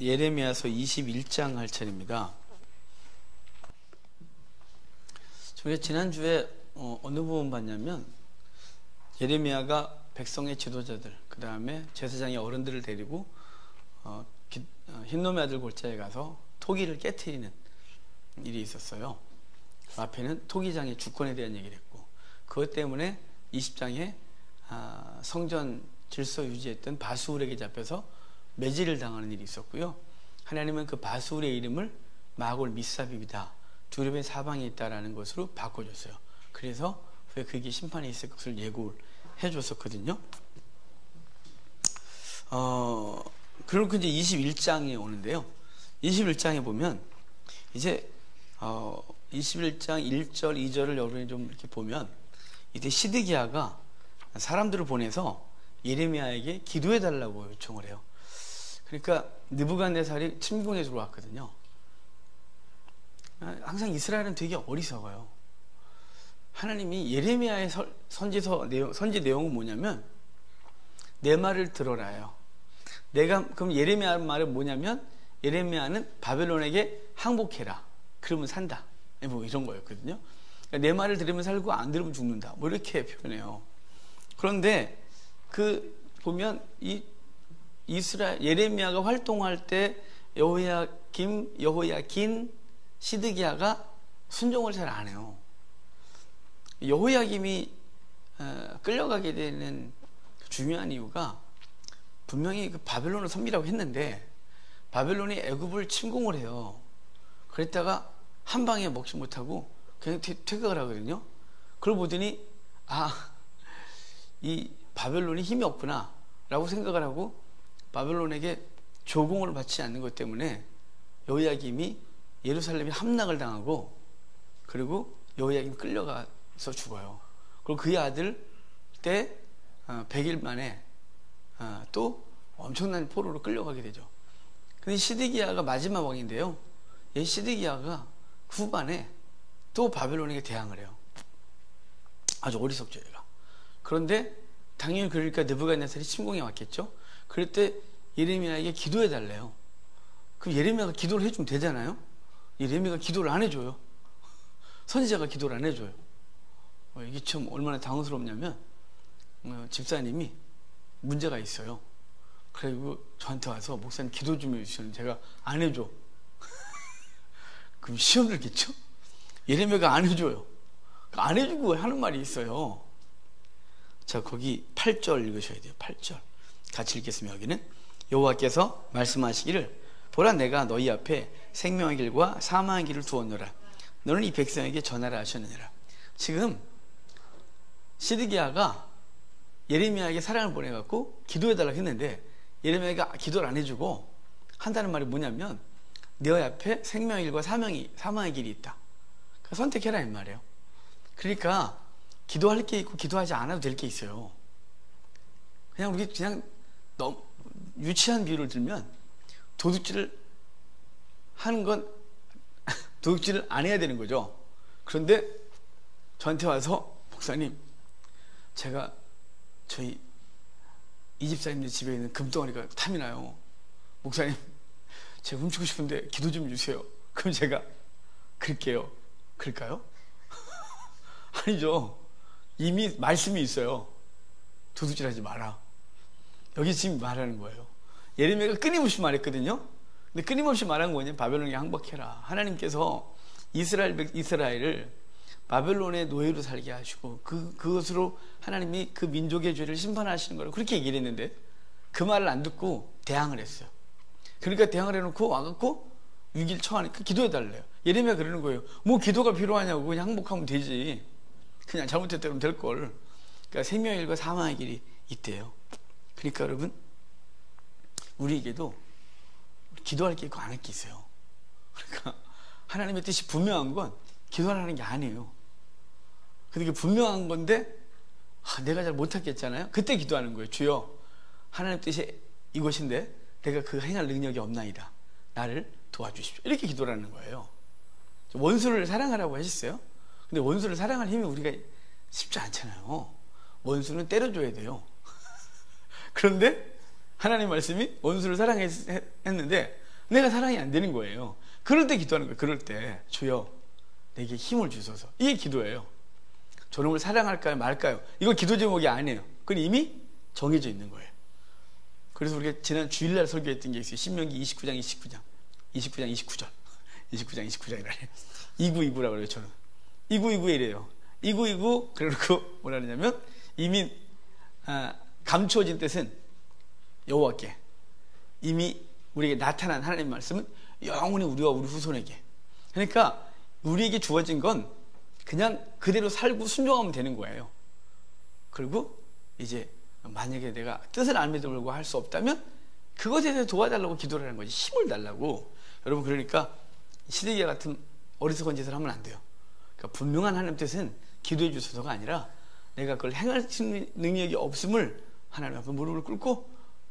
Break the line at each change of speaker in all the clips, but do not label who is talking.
예레미야서 21장 할 차례입니다. 저희가 지난주에 어느 부분 봤냐면 예레미야가 백성의 지도자들, 그 다음에 제사장의 어른들을 데리고 흰놈의 아들 골짜기에 가서 토기를 깨트리는 일이 있었어요. 앞에는 토기장의 주권에 대한 얘기를 했고, 그것 때문에 20장에 성전 질서 유지했던 바수울에게 잡혀서 매질을 당하는 일이 있었고요. 하나님은 그 바수울의 이름을 마골 미사빕이다, 두렵의 사방에 있다라는 것으로 바꿔줬어요. 그래서 왜 그게 심판이 있을 것을 예고를 해줬었거든요. 그리고 이제 21장에 오는데요. 21장에 보면 이제 21장 1절, 2절을 여러분이 좀 이렇게 보면, 이때 시드기야가 사람들을 보내서 예레미야에게 기도해달라고 요청을 해요. 그러니까 느부갓네살이 침공에 들어왔거든요. 항상 이스라엘은 되게 어리석어요. 하나님이 예레미야의 선지 내용은 뭐냐면, 내 말을 들어라요. 그럼 예레미야 말은 뭐냐면, 예레미야는 바벨론에게 항복해라, 그러면 산다, 뭐 이런 거였거든요. 그러니까 내 말을 들으면 살고 안 들으면 죽는다, 뭐 이렇게 표현해요. 그런데 보면 예레미야가 활동할 때 여호야긴, 시드기야가 순종을 잘 안 해요. 여호야김이 끌려가게 되는 중요한 이유가, 분명히 그 바벨론을 섬기라고 했는데 바벨론이 애굽을 침공을 해요. 그랬다가 한 방에 먹지 못하고 그냥 퇴각을 하거든요. 그걸 보더니 이 바벨론이 힘이 없구나 라고 생각을 하고, 바벨론에게 조공을 받지 않는 것 때문에 여호야김이 예루살렘에 함락을 당하고, 그리고 여호야김이 끌려가서 죽어요. 그리고 그의 아들 때 100일 만에 또 엄청난 포로로 끌려가게 되죠. 근데 시드기야가 마지막 왕인데요, 이 시드기야가 후반에 또 바벨론에게 대항을 해요. 아주 어리석죠, 얘가. 그런데 당연히 그러니까 느부갓네살이 침공해 왔겠죠. 그럴 때 예레미야에게 기도해 달래요. 그럼 예레미야가 기도를 해주면 되잖아요. 예레미야가 기도를 안 해줘요. 선지자가 기도를 안 해줘요. 이게 참 얼마나 당황스럽냐면, 집사님이 문제가 있어요. 그리고 저한테 와서 목사님 기도 좀 해주시는, 제가 안 해줘. 그럼 시험 들겠죠? 예레미야가 안 해줘요. 안 해주고 하는 말이 있어요. 자, 거기 8절 읽으셔야 돼요. 8절 같이 읽겠습니다. 여기는 여호와께서 말씀하시기를, 보라, 내가 너희 앞에 생명의 길과 사망의 길을 두었노라. 너는 이 백성에게 전하라 하셨느니라. 지금 시드기야가 예레미야에게 사랑을 보내갖고 기도해달라고 했는데, 예레미야가 기도를 안 해주고 한다는 말이 뭐냐면, 너희 앞에 생명의 길과 사망의 길이 있다, 그러니까 선택해라 이 말이에요. 그러니까 기도할 게 있고 기도하지 않아도 될 게 있어요. 그냥 너무 유치한 비유를 들면, 도둑질을 하는 건 도둑질을 안 해야 되는 거죠. 그런데 저한테 와서, 목사님, 제가 저희 이 집사님들 집에 있는 금덩어리가 탐이 나요. 목사님, 제가 훔치고 싶은데 기도 좀 해주세요. 그럼 제가 그럴게요. 그럴까요? 아니죠. 이미 말씀이 있어요. 도둑질하지 마라. 여기 지금 말하는 거예요. 예레미야가 끊임없이 말했거든요. 근데 끊임없이 말한 거냐, 바벨론에 항복해라. 하나님께서 이스라엘을 바벨론의 노예로 살게 하시고, 그것으로 하나님이 그 민족의 죄를 심판하시는 거라고 그렇게 얘기를 했는데, 그 말을 안 듣고 대항을 했어요. 그러니까 대항을 해놓고 와갖고 위기를 처하니까 기도해달래요. 예레미야 그러는 거예요. 뭐 기도가 필요하냐고, 그냥 항복하면 되지. 그냥 잘못했다 그러면 될걸. 그러니까 생명의 길과 사망의 길이 있대요. 그러니까 여러분, 우리에게도 기도할 게 있고 안 할 게 있어요. 그러니까 하나님의 뜻이 분명한 건 기도하라는 게 아니에요. 근데 분명한 건데 내가 잘 못하겠잖아요. 그때 기도하는 거예요. 주여, 하나님 뜻이 이것인데 내가 그 행할 능력이 없나이다, 나를 도와주십시오. 이렇게 기도하는 거예요. 원수를 사랑하라고 하셨어요. 근데 원수를 사랑할 힘이 우리가 쉽지 않잖아요. 원수는 때려줘야 돼요. 그런데 하나님 말씀이 원수를 사랑했는데 내가 사랑이 안 되는 거예요. 그럴 때 기도하는 거예요. 그럴 때 주여 내게 힘을 주소서. 이게 기도예요. 저놈을 사랑할까요 말까요? 이거 기도 제목이 아니에요. 그건 이미 정해져 있는 거예요. 그래서 우리가 지난 주일날 설교했던 게 있어요. 신명기 29장 29절 29장이라네. 2929라고 그래요. 저는 2929에 이래요. 2929 그래놓고 뭐라 하냐면 이미 감추어진 뜻은 여호와께 이미 우리에게 나타난 하나님의 말씀은 영원히 우리와 우리 후손에게. 그러니까 우리에게 주어진 건 그냥 그대로 살고 순종하면 되는 거예요. 그리고 이제 만약에 내가 뜻을 알면도 불구하고 할 수 없다면 그것에 대해서 도와달라고 기도를 하는 거지. 힘을 달라고. 여러분, 그러니까 시드기야 같은 어리석은 짓을 하면 안 돼요. 그러니까 분명한 하나님 뜻은 기도해 주소서가 아니라 내가 그걸 행할 수 있는 능력이 없음을 하나님 앞에 무릎을 꿇고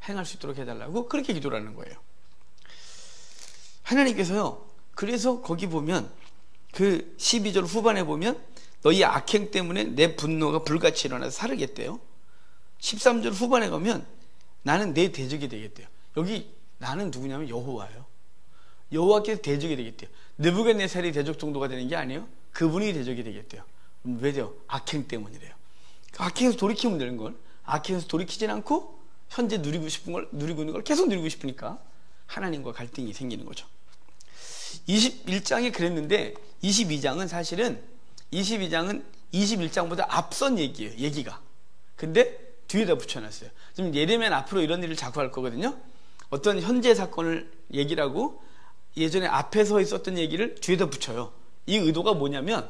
행할 수 있도록 해달라고 그렇게 기도를 하는 거예요. 하나님께서요, 그래서 거기 보면 그 12절 후반에 보면 너희 악행 때문에 내 분노가 불같이 일어나서 사르겠대요. 13절 후반에 가면 나는 내 대적이 되겠대요. 여기 나는 누구냐면 여호와예요. 여호와께서 대적이 되겠대요. 느부갓네살이 대적 정도가 되는 게 아니에요. 그분이 대적이 되겠대요. 왜죠? 악행 때문이래요. 악행에서 돌이키면 되는 걸, 악행에서 돌이키진 않고 현재 누리고 싶은 걸 누리고 있는 걸 계속 누리고 싶으니까 하나님과 갈등이 생기는 거죠. 21장이 그랬는데 22장은 사실은 22장은 21장보다 앞선 얘기예요. 얘기가. 근데 뒤에다 붙여놨어요. 지금 예레미야는 앞으로 이런 일을 자꾸 할 거거든요. 어떤 현재 사건을 얘기를 하고 예전에 앞에서 있었던 얘기를 뒤에다 붙여요. 이 의도가 뭐냐면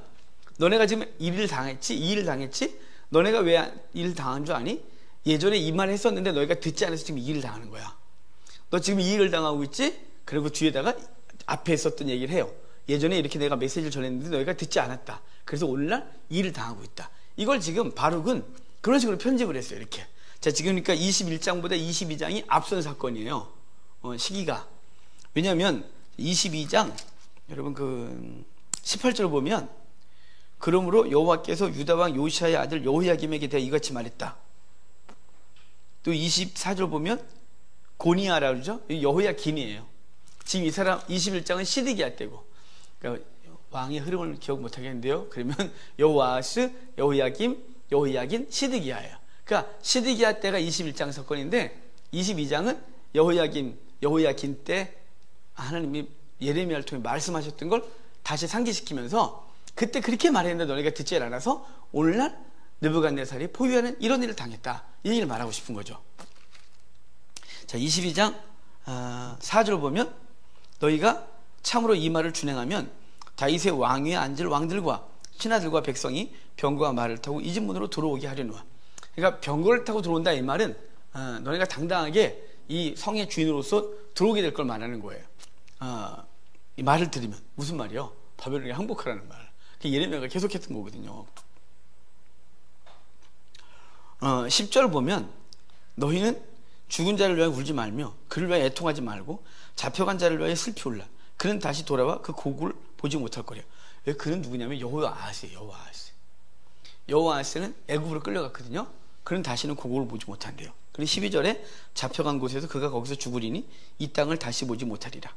너네가 지금 이 일을 당했지? 너네가 왜 이 일을 당한 줄 아니? 예전에 이 말을 했었는데 너희가 듣지 않아서 지금 이 일을 당하는 거야. 너 지금 이 일을 당하고 있지? 그리고 뒤에다가 앞에 있었던 얘기를 해요. 예전에 이렇게 내가 메시지를 전했는데 너희가 듣지 않았다. 그래서 오늘날 이 일을 당하고 있다. 이걸 지금 바룩은 그런 식으로 편집을 했어요. 이렇게. 자, 지금 그러니까 21장보다 22장이 앞선 사건이에요. 시기가. 왜냐하면 22장 여러분 그 18절 보면 그러므로 여호와께서 유다 왕 요시아의 아들 여호야김에게 대해 이같이 말했다. 또 24절 보면 고니아라고 그러죠. 여호야긴이에요. 지금 이 사람 21장은 시드기야 때고, 그러니까 왕의 흐름을 기억 못하겠는데요. 그러면 여호아스, 여호야김, 여호야긴, 시드기야예요. 그러니까 시드기야 때가 21장 사건인데 22장은 여호야긴 때 하나님이 예레미야를 통해 말씀하셨던 걸 다시 상기시키면서 그때 그렇게 말했는데 너네가 듣지 않아서 오늘날 느부갓네살이 포위하는 이런 일을 당했다. 이 얘기를 말하고 싶은 거죠. 자, 22장 4절 보면 너희가 참으로 이 말을 준행하면 다윗의 왕위에 앉을 왕들과 신하들과 백성이 병거와 말을 타고 이 집 문으로 들어오게 하려노라. 그러니까 병거를 타고 들어온다 이 말은 너희가 당당하게 이 성의 주인으로서 들어오게 될 걸 말하는 거예요. 이 말을 들으면 무슨 말이요? 바벨론에 항복하라는 말. 예레미야가 계속했던 거거든요. 10절 보면 너희는 죽은 자를 위하여 울지 말며 그를 위하여 애통하지 말고 잡혀간 자를 위하여 슬피 울라. 그는 다시 돌아와 그 고국을 보지 못할 거래요. 왜? 그는 누구냐면 여호아스예요. 여호아스는 애굽으로 끌려갔거든요. 그는 다시는 고국을 보지 못한대요. 그리고 12절에 잡혀간 곳에서 그가 거기서 죽으리니 이 땅을 다시 보지 못하리라.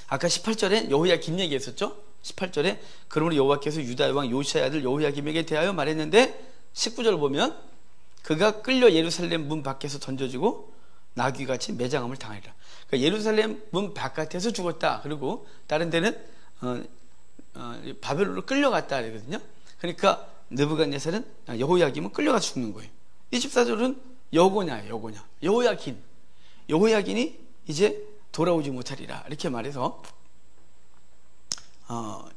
아까 18절에 여호야긴 얘기했었죠. 18절에 그러므로 여호와께서 유다의 왕 요시아의 아들 여호야김에게 대하여 말했는데 19절 보면 그가 끌려 예루살렘 문 밖에서 던져지고 나귀같이 매장함을 당하리라. 그러니까 예루살렘 문 바깥에서 죽었다. 그리고 다른 데는 바벨론으로 끌려갔다 그러거든요. 그러니까 느부갓네살은 여호야김은 끌려가서 죽는 거예요. 24절은 여호냐예요. 여호야긴이 이제 돌아오지 못하리라 이렇게 말해서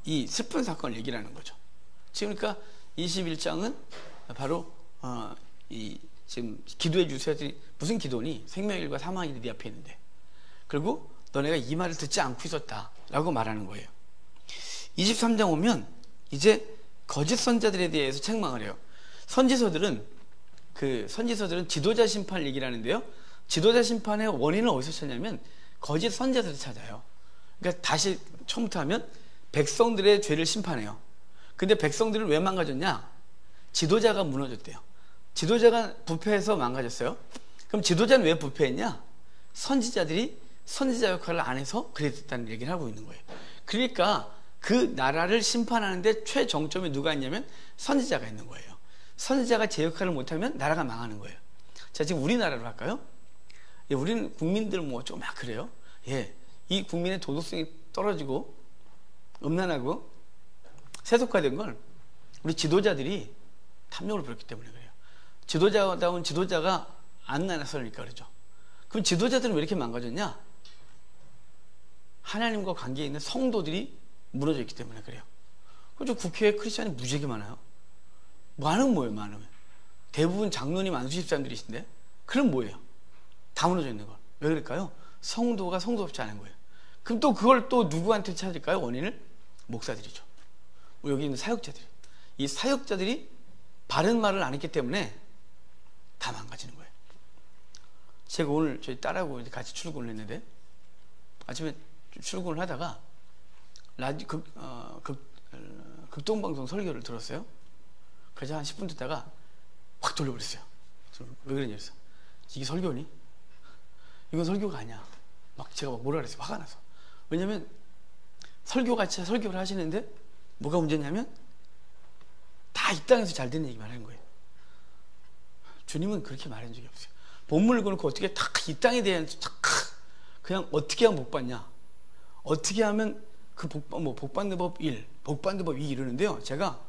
이 슬픈 사건을 얘기를 하는 거죠. 지금 그러니까 21장은 바로 이 지금 기도해 주세요. 무슨 기도니? 생명일과 사망일이 네 앞에 있는데, 그리고 너네가 이 말을 듣지 않고 있었다라고 말하는 거예요. 23장 오면 이제 거짓 선자들에 대해서 책망을 해요. 선지서들은 지도자 심판 얘기를 하는데요. 지도자 심판의 원인을 어디서 찾냐면 거짓 선자들을 찾아요. 그러니까 다시 처음부터 하면 백성들의 죄를 심판해요. 근데 백성들을 왜 망가졌냐? 지도자가 무너졌대요. 지도자가 부패해서 망가졌어요. 그럼 지도자는 왜 부패했냐? 선지자들이 선지자 역할을 안 해서 그랬다는 얘기를 하고 있는 거예요. 그러니까 그 나라를 심판하는데 최정점에 누가 있냐면 선지자가 있는 거예요. 선지자가 제 역할을 못하면 나라가 망하는 거예요. 자, 지금 우리나라로 할까요? 예, 우리는 국민들 뭐 좀 막 그래요. 예, 이 국민의 도덕성이 떨어지고 음란하고 세속화된 건 우리 지도자들이 탐욕을 부렸기 때문에 그래요. 지도자다운 지도자가 안 나서니까 그러죠. 그럼 지도자들은 왜 이렇게 망가졌냐? 하나님과 관계에 있는 성도들이 무너져 있기 때문에 그래요. 그렇죠. 국회에 크리스천이 무지하게 많아요. 많으면 뭐예요? 많으면 대부분 장로님 안수집사님들이신데 그럼 뭐예요? 다 무너져 있는 걸. 왜 그럴까요? 성도가 성도롭지 않은 거예요. 그럼 또 그걸 또 누구한테 찾을까요? 원인을? 목사들이죠. 여기 있는 사역자들이. 이 사역자들이 바른 말을 안 했기 때문에 다 망가지는 거예요. 제가 오늘 저희 딸하고 같이 출근을 했는데 아침에 출근을 하다가 극동방송 설교를 들었어요. 그래서 한 10분 듣다가 확 돌려버렸어요. 왜 그러냐 그래서 이게 설교니? 이건 설교가 아니야. 막 제가 막 뭐라 그랬어요. 화가 나서. 왜냐면 설교같이 설교를 하시는데 뭐가 문제냐면 다 이 땅에서 잘 되는 얘기만 하는 거예요. 주님은 그렇게 말한 적이 없어요. 본문을 그놓고 어떻게 탁 이 땅에 대한 탁 그냥 어떻게 하면 복 받냐, 어떻게 하면 그 복 받는 법 1, 복 받는 법 2 이러는데요. 제가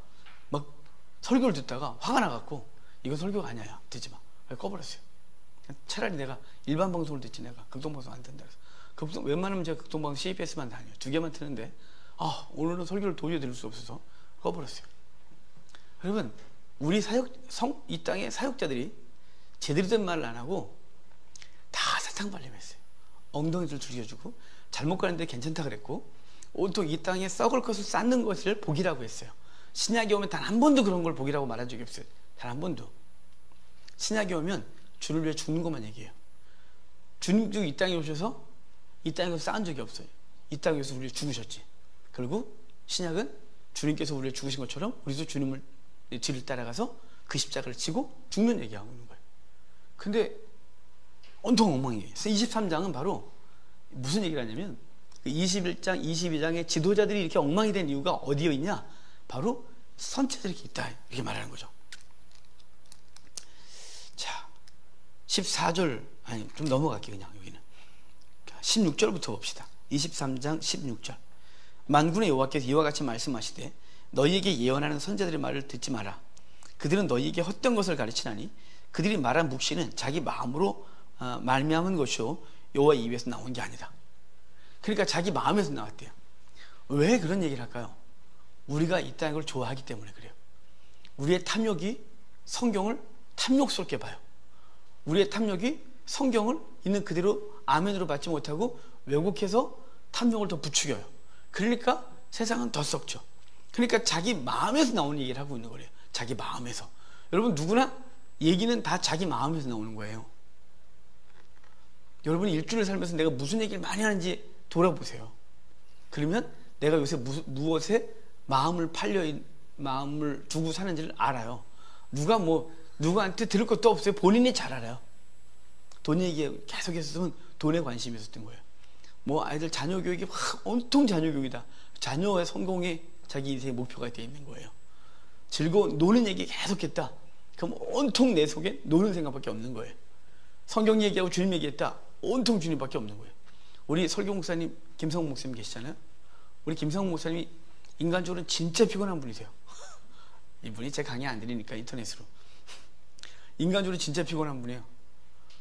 막 설교를 듣다가 화가 나갖고 이건 설교가 아니야. 듣지 마. 꺼버렸어요. 차라리 내가 일반 방송을 듣지 내가 극동방송 안 된다 그래서 웬만하면 제가 극동방송 CBS만 다녀요. 2개만 트는데 오늘은 설교를 도저히 들을 수 없어서 꺼버렸어요. 여러분 우리 이 땅의 사역자들이 제대로 된 말을 안 하고 다 사탕발림했어요. 엉덩이를 죽여주고 잘못 가는데 괜찮다 그랬고 온통 이 땅에 썩을 것을 쌓는 것을 복이라고 했어요. 신약에 오면 단 한 번도 그런 걸 복이라고 말한 적이 없어요. 단 한 번도. 신약에 오면 주를 위해 죽는 것만 얘기해요. 주님도 이 땅에 오셔서 이 땅에서 쌓은 적이 없어요. 이 땅에서 우리를 죽으셨지. 그리고 신약은 주님께서 우리를 죽으신 것처럼 우리도 주님을 뒤를 따라가서 그 십자가를 지고 죽는 얘기하고 있는 거예요. 근데 온통 엉망이에요. 23장은 바로 무슨 얘기를 하냐면 21장, 22장의 지도자들이 이렇게 엉망이 된 이유가 어디에 있냐? 바로 선체들이 이렇게 있다. 이렇게 말하는 거죠. 자, 14절, 아니, 좀 넘어갈게요, 그냥 여기는. 16절부터 봅시다. 23장 16절. 만군의 여호와께서 이와 같이 말씀하시되 너희에게 예언하는 선지자들의 말을 듣지 마라. 그들은 너희에게 헛된 것을 가르치나니 그들이 말한 묵시는 자기 마음으로 말미암은 것이요 여호와 입에서 나온 게 아니다. 그러니까 자기 마음에서 나왔대요. 왜 그런 얘기를 할까요? 우리가 이 땅을 좋아하기 때문에 그래요. 우리의 탐욕이 성경을 탐욕스럽게 봐요. 우리의 탐욕이 성경을 있는 그대로 아멘으로 받지 못하고 왜곡해서 탐욕을 더 부추겨요. 그러니까 세상은 더 썩죠. 그러니까 자기 마음에서 나오는 얘기를 하고 있는 거예요. 자기 마음에서. 여러분 누구나 얘기는 다 자기 마음에서 나오는 거예요. 여러분이 일주일 살면서 내가 무슨 얘기를 많이 하는지 돌아보세요. 그러면 내가 요새 무엇에 마음을 두고 사는지를 알아요. 누구한테 들을 것도 없어요. 본인이 잘 알아요. 돈 얘기에 계속해서 돈에 관심이 있었던 거예요. 아이들 자녀 교육이 온통 자녀 교육이다. 자녀의 성공이 자기 인생의 목표가 되어 있는 거예요. 즐거운 노는 얘기 계속했다. 그럼 온통 내 속에 노는 생각밖에 없는 거예요. 성경 얘기하고 주님 얘기했다. 온통 주님밖에 없는 거예요. 우리 설교 목사님 김성훈 목사님 계시잖아요. 우리 김성훈 목사님이 인간적으로는 진짜 피곤한 분이세요. 이분이 제 강의 안 들으니까 인터넷으로. 인간적으로 진짜 피곤한 분이에요.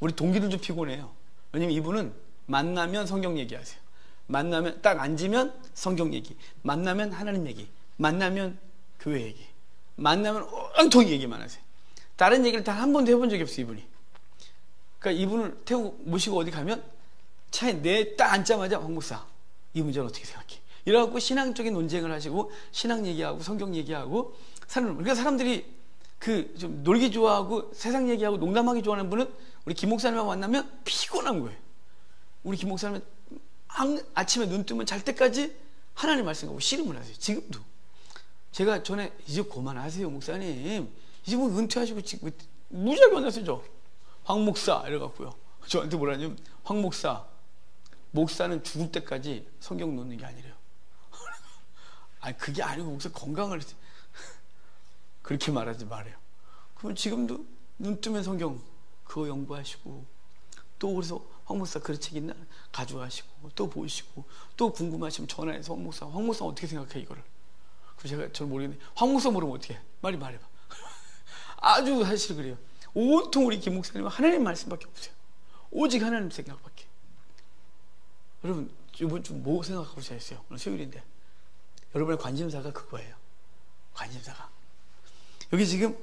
우리 동기들도 피곤해요. 왜냐면 이분은 만나면 성경 얘기하세요. 만나면 딱 앉으면 성경 얘기, 만나면 하나님 얘기, 만나면 교회 얘기, 만나면 온통 얘기만 하세요. 다른 얘기를 단 한 번도 해본 적이 없어요. 이분이. 그러니까 이분을 모시고 어디 가면 차에 딱 앉자마자 황 목사 이 문제는 어떻게 생각해? 이래갖고 신앙적인 논쟁을 하시고 신앙 얘기하고 성경 얘기하고 그러니까 사람들이 좀 놀기 좋아하고 세상 얘기하고 농담하기 좋아하는 분은 우리 김 목사님하고 만나면 피곤한 거예요. 우리 김 목사님은 아침에 눈 뜨면 잘 때까지 하나님 말씀하고 씨름을 하세요. 지금도. 제가 전에 이제 그만하세요 목사님. 이제 은퇴하시고 지금 무지하게 만났어요. 황 목사 이래갖고요. 저한테 뭐라냐면 황 목사는 죽을 때까지 성경 놓는 게 아니래요. 아니 그게 아니고 목사 건강을 그렇게 말하지 말아요. 그럼 지금도 눈 뜨면 성경 그거 연구하시고, 또 그래서 황 목사 그런 책 있나 가져가시고, 또 보시고, 또 궁금하시면 전화해서 황 목사 어떻게 생각해 이거를. 그래서 저는 모르겠는데 황 목사 모르면 어떻게 해? 말해봐. 아주 사실 그래요. 온통 우리 김 목사님은 하나님 말씀밖에 없어요. 오직 하나님 생각밖에. 여러분 이번 주 뭐 생각하고 자셨어요? 오늘 수요일인데 여러분의 관심사가 그거예요. 관심사가. 여기 지금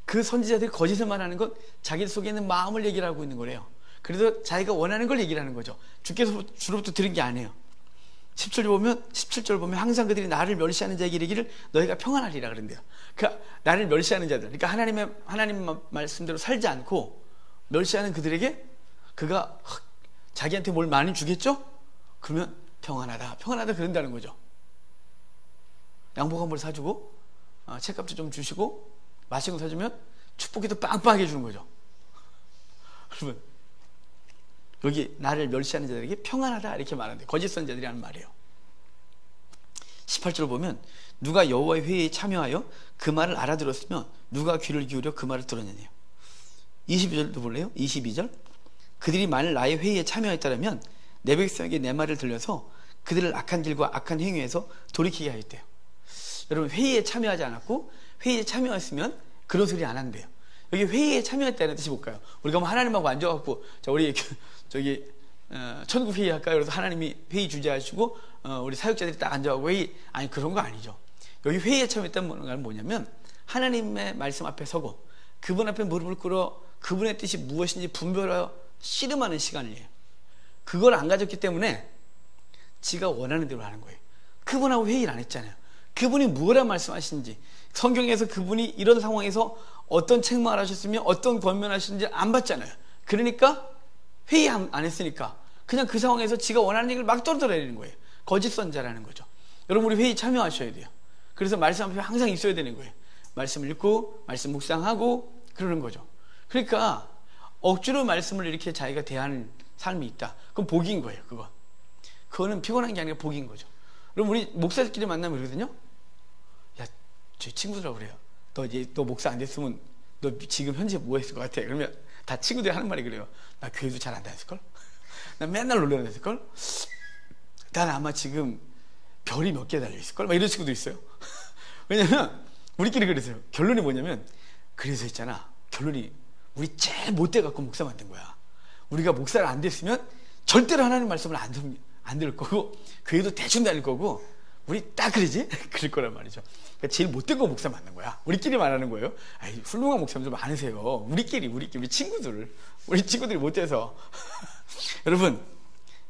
그 선지자들이 거짓을 말하는 건 자기 속에 있는 마음을 얘기를 하고 있는 거래요. 그래서 자기가 원하는 걸 얘기를 하는 거죠. 주께서 주로부터 들은 게 아니에요. 17절 보면 항상 그들이 나를 멸시하는 자에게 이르기를 너희가 평안하리라 그런대요. 그러니까 나를 멸시하는 자들, 그러니까 하나님 말씀대로 살지 않고 멸시하는 그들에게 그가 자기한테 뭘 많이 주겠죠? 그러면 평안하다 그런다는 거죠. 양복 한 벌 사주고 책값도 좀 주시고 맛있는 거 사주면 축복이 더 빵빵하게 주는 거죠. 여러분 여기 나를 멸시하는 자들에게 평안하다 이렇게 말하는데 거짓 선지자들이 하는 말이에요. 18절 보면 누가 여호와의 회의에 참여하여 그 말을 알아들었으면 누가 귀를 기울여 그 말을 들었느냐요. 22절도 볼래요? 22절 그들이 만일 나의 회의에 참여했다면 내 백성에게 내 말을 들려서 그들을 악한 길과 악한 행위에서 돌이키게 하였대요. 여러분 회의에 참여하지 않았고 회의에 참여했으면 그런 소리 안 한대요. 여기 회의에 참여했다는 뜻이 뭘까요? 우리가 뭐 하나님하고 앉아갖고 자 우리 저기 천국 회의 할까요? 그래서 하나님이 회의 주재하시고 우리 사역자들이 딱 앉아가고 회의, 아니 그런 거 아니죠. 여기 회의에 참여했다는 건 뭐냐면 하나님의 말씀 앞에 서고 그분 앞에 무릎을 꿇어 그분의 뜻이 무엇인지 분별하여 씨름하는 시간이에요. 그걸 안 가졌기 때문에 지가 원하는 대로 하는 거예요. 그분하고 회의를 안 했잖아요. 그분이 뭐라 말씀하시는지, 성경에서 그분이 이런 상황에서 어떤 책망을 하셨으며 어떤 권면하시는지 안 봤잖아요. 그러니까 회의 안 했으니까 그냥 그 상황에서 지가 원하는 얘기를 막 떨어뜨리는 거예요. 거짓 선자라는 거죠. 여러분 우리 회의 참여하셔야 돼요. 그래서 말씀 앞에 항상 있어야 되는 거예요. 말씀 읽고 말씀 묵상하고 그러는 거죠. 그러니까 억지로 말씀을 이렇게 자기가 대하는 삶이 있다. 그건 복인 거예요. 그거는 피곤한 게 아니라 복인 거죠. 그럼 우리 목사들끼리 만나면 그러거든요. 야, 제 친구들하고 그래요. 너 목사 안 됐으면 너 지금 현재 뭐 했을 것 같아? 그러면 다 친구들이 하는 말이 그래요. 나 교회도 잘 안 다녔을걸? 나 맨날 놀러 다녔을걸? 난 아마 지금 별이 몇 개 달려있을걸? 막 이런 친구도 있어요. 왜냐면 우리끼리 그랬어요. 결론이 뭐냐면 그래서 있잖아. 결론이 우리 제일 못돼갖고 목사 만든 거야. 우리가 목사를 안 됐으면 절대로 하나님 말씀을 안 들을 거고 교회도 대충 다닐 거고 우리 딱 그러지? 그럴 거란 말이죠. 그러니까 제일 못된 거 목사 만든 거야. 우리끼리 말하는 거예요. 아이, 훌륭한 목사님 좀 많으세요. 우리 친구들이 못돼서 여러분